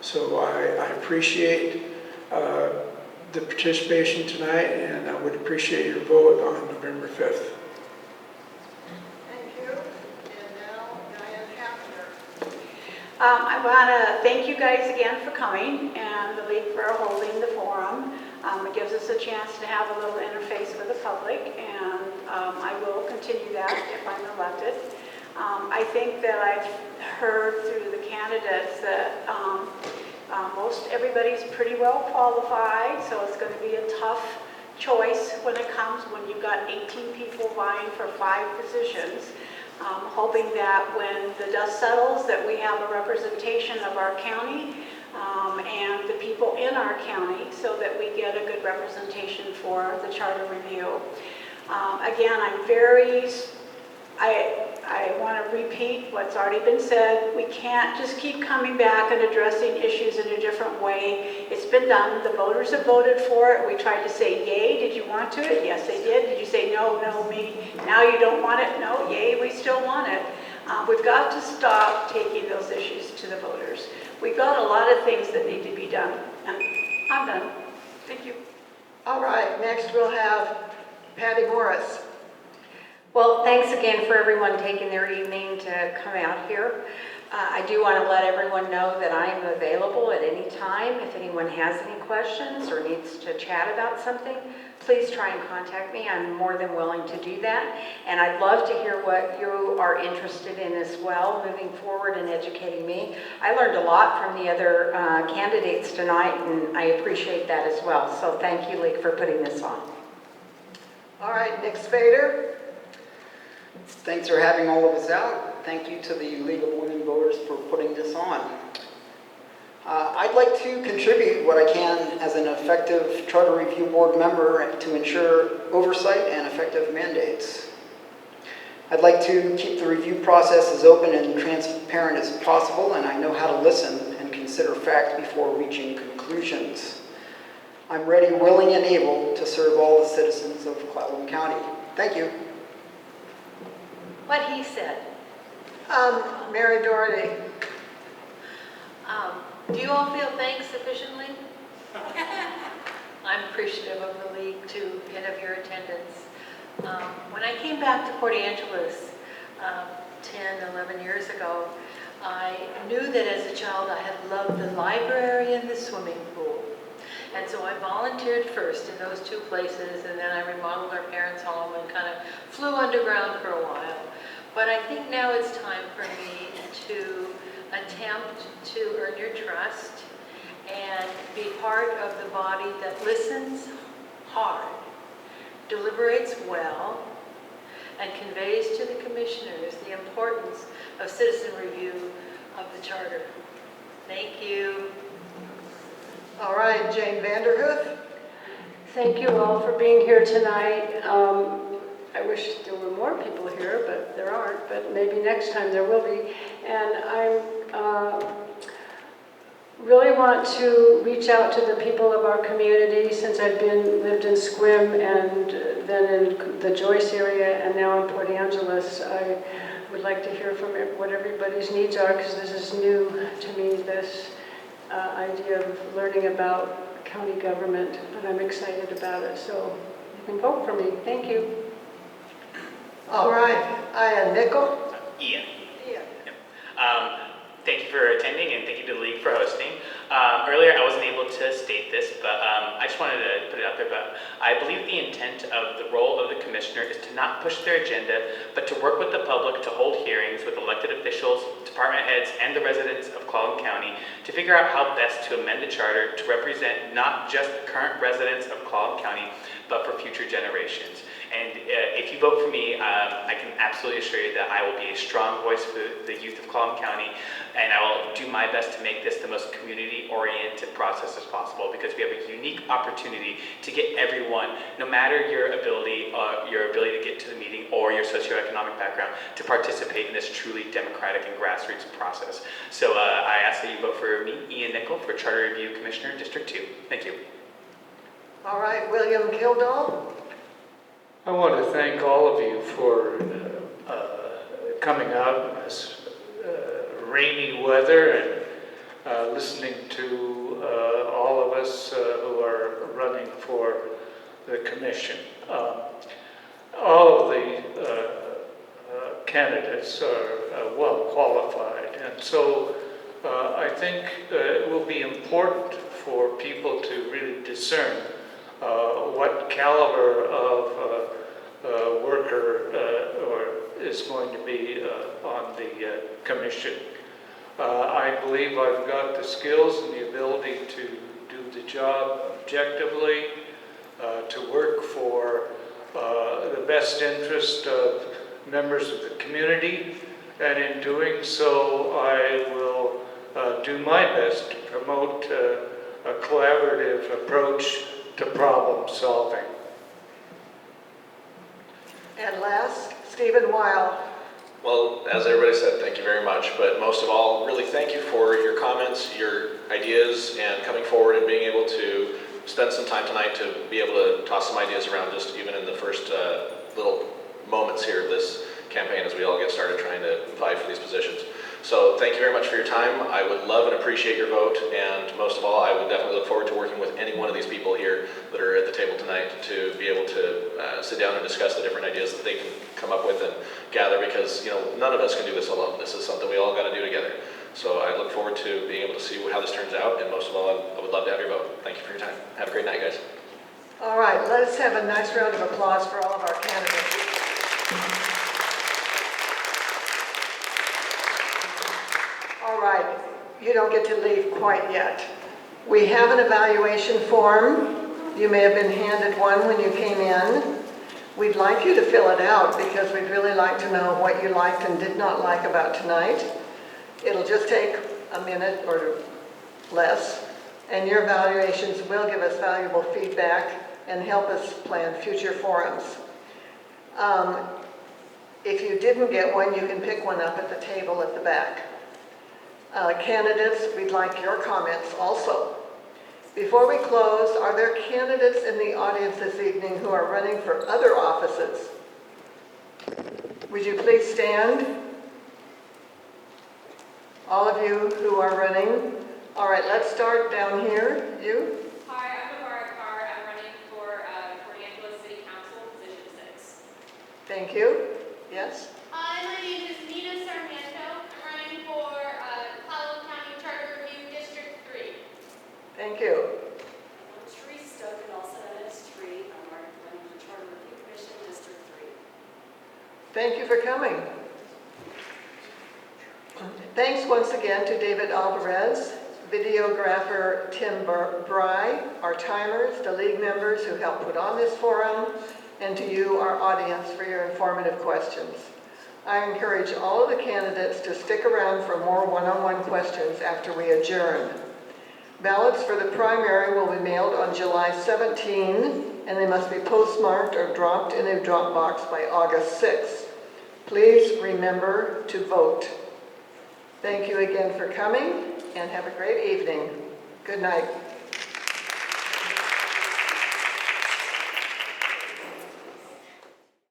So I appreciate the participation tonight, and I would appreciate your vote on November 5th. Thank you. And now, Dianne Hefner. I want to thank you guys again for coming, and the League for holding the forum. It gives us a chance to have a little interface with the public, and I will continue that if I'm elected. I think that I've heard through the candidates that most everybody's pretty well qualified, so it's going to be a tough choice when you've got 18 people vying for 5 positions. Hoping that when the dust settles that we have a representation of our county and the people in our county, so that we get a good representation for the charter review. Again, I want to repeat what's already been said. We can't just keep coming back and addressing issues in a different way. It's been done. The voters have voted for it. We tried to say, yay, did you want to it? Yes, they did. Did you say, no, me? Now you don't want it? No, yay, we still want it. We've got to stop taking those issues to the voters. We've got a lot of things that need to be done. And I'm done. Thank you. All right, next we'll have Patti Boris. Well, thanks again for everyone taking their evening to come out here. I do want to let everyone know that I am available at any time. If anyone has any questions or needs to chat about something, please try and contact me. I'm more than willing to do that. And I'd love to hear what you are interested in as well, moving forward and educating me. I learned a lot from the other candidates tonight, and I appreciate that as well. So thank you, League, for putting this on. All right, Nick Spaeder. Thanks for having all of us out. Thank you to the League of Women Voters for putting this on. I'd like to contribute what I can as an effective Charter Review Board member to ensure oversight and effective mandates. I'd like to keep the review process as open and transparent as possible, and I know how to listen and consider fact before reaching conclusions. I'm ready, willing, and able to serve all the citizens of Clallam County. Thank you. What he said. Mary Doherty. Do you all feel thanked sufficiently? I'm appreciative of the League too, and of your attendance. When I came back to Port Angeles 10, 11 years ago, I knew that as a child I had loved the library and the swimming pool. And so I volunteered first in those 2 places, and then I remodeled our parents' home and kind of flew underground for a while. But I think now it's time for me to attempt to earn your trust and be part of the body that listens hard, deliberates well, and conveys to the commissioners the importance of citizen review of the charter. Thank you. All right, Jane Vanderhoof. Thank you all for being here tonight. I wish there were more people here, but there aren't, but maybe next time there will be. And I really want to reach out to the people of our community, since I've lived in Sequim and then in the Joyce area and now in Port Angeles. I would like to hear from what everybody's needs are, because this is new to me, this idea of learning about county government, but I'm excited about it, so you can vote for me. Thank you. All right, Nicol. Ian. Ian. Thank you for attending and thank you to the league for hosting. Earlier I wasn't able to state this, but I just wanted to put it out there, but I believe the intent of the role of the commissioner is to not push their agenda, but to work with the public to hold hearings with elected officials, department heads, and the residents of Clallam County to figure out how best to amend the charter to represent not just the current residents of Clallam County, but for future generations. And if you vote for me, I can absolutely assure you that I will be a strong voice for the youth of Clallam County, and I will do my best to make this the most community-oriented process as possible, because we have a unique opportunity to get everyone, no matter your ability to get to the meeting or your socioeconomic background, to participate in this truly democratic and grassroots process. So I ask that you vote for me, Ian Nicol, for Charter Review Commissioner, District 2. Thank you. All right, William Kildall. I want to thank all of you for coming out in this rainy weather and listening to all of us who are running for the commission. All of the candidates are well qualified, and so I think it will be important for people to really discern what caliber of worker is going to be on the commission. I believe I've got the skills and the ability to do the job objectively, to work for the best interest of members of the community, and in doing so I will do my best to promote a collaborative approach to problem solving. And last, Stephen Wyall. Well, as everybody said, thank you very much, but most of all, really thank you for your comments, your ideas, and coming forward and being able to spend some time tonight to be able to toss some ideas around just even in the first little moments here of this campaign as we all get started trying to vie for these positions. So thank you very much for your time. I would love and appreciate your vote, and most of all, I would definitely look forward to working with any one of these people here that are at the table tonight to be able to sit down and discuss the different ideas that they can come up with and gather, because none of us can do this alone. This is something we all got to do together. So I look forward to being able to see how this turns out, and most of all, I would love to have your vote. Thank you for your time. Have a great night, guys. All right, let's have a nice round of applause for all of our candidates. All right, you don't get to leave quite yet. We have an evaluation form. You may have been handed one when you came in. We'd like you to fill it out because we'd really like to know what you liked and did not like about tonight. It'll just take a minute or less, and your evaluations will give us valuable feedback and help us plan future forums. If you didn't get one, you can pick one up at the table at the back. Candidates, we'd like your comments also. Before we close, are there candidates in the audience this evening who are running for other offices? Would you please stand? All of you who are running. All right, let's start down here. You? Hi, I'm running for Port Angeles City Council, position 6. Thank you. Yes? Hi, my name is Nina Sarmiento. I'm running for Clallam County Charter Review District 3. Thank you. I'm Therese Stoke, and also known as Tree. I'm running for Charter Review Commission District 3. Thank you for coming. Thanks once again to David Alvarez, videographer Tim Bry, our timers, the league members who helped put on this forum, and to you, our audience, for your informative questions. I encourage all of the candidates to stick around for more one-on-one questions after we adjourn. Ballots for the primary will be mailed on July 17, and they must be postmarked or dropped in a drop box by August 6. Please remember to vote. Thank you again for coming, and have a great evening. Good night.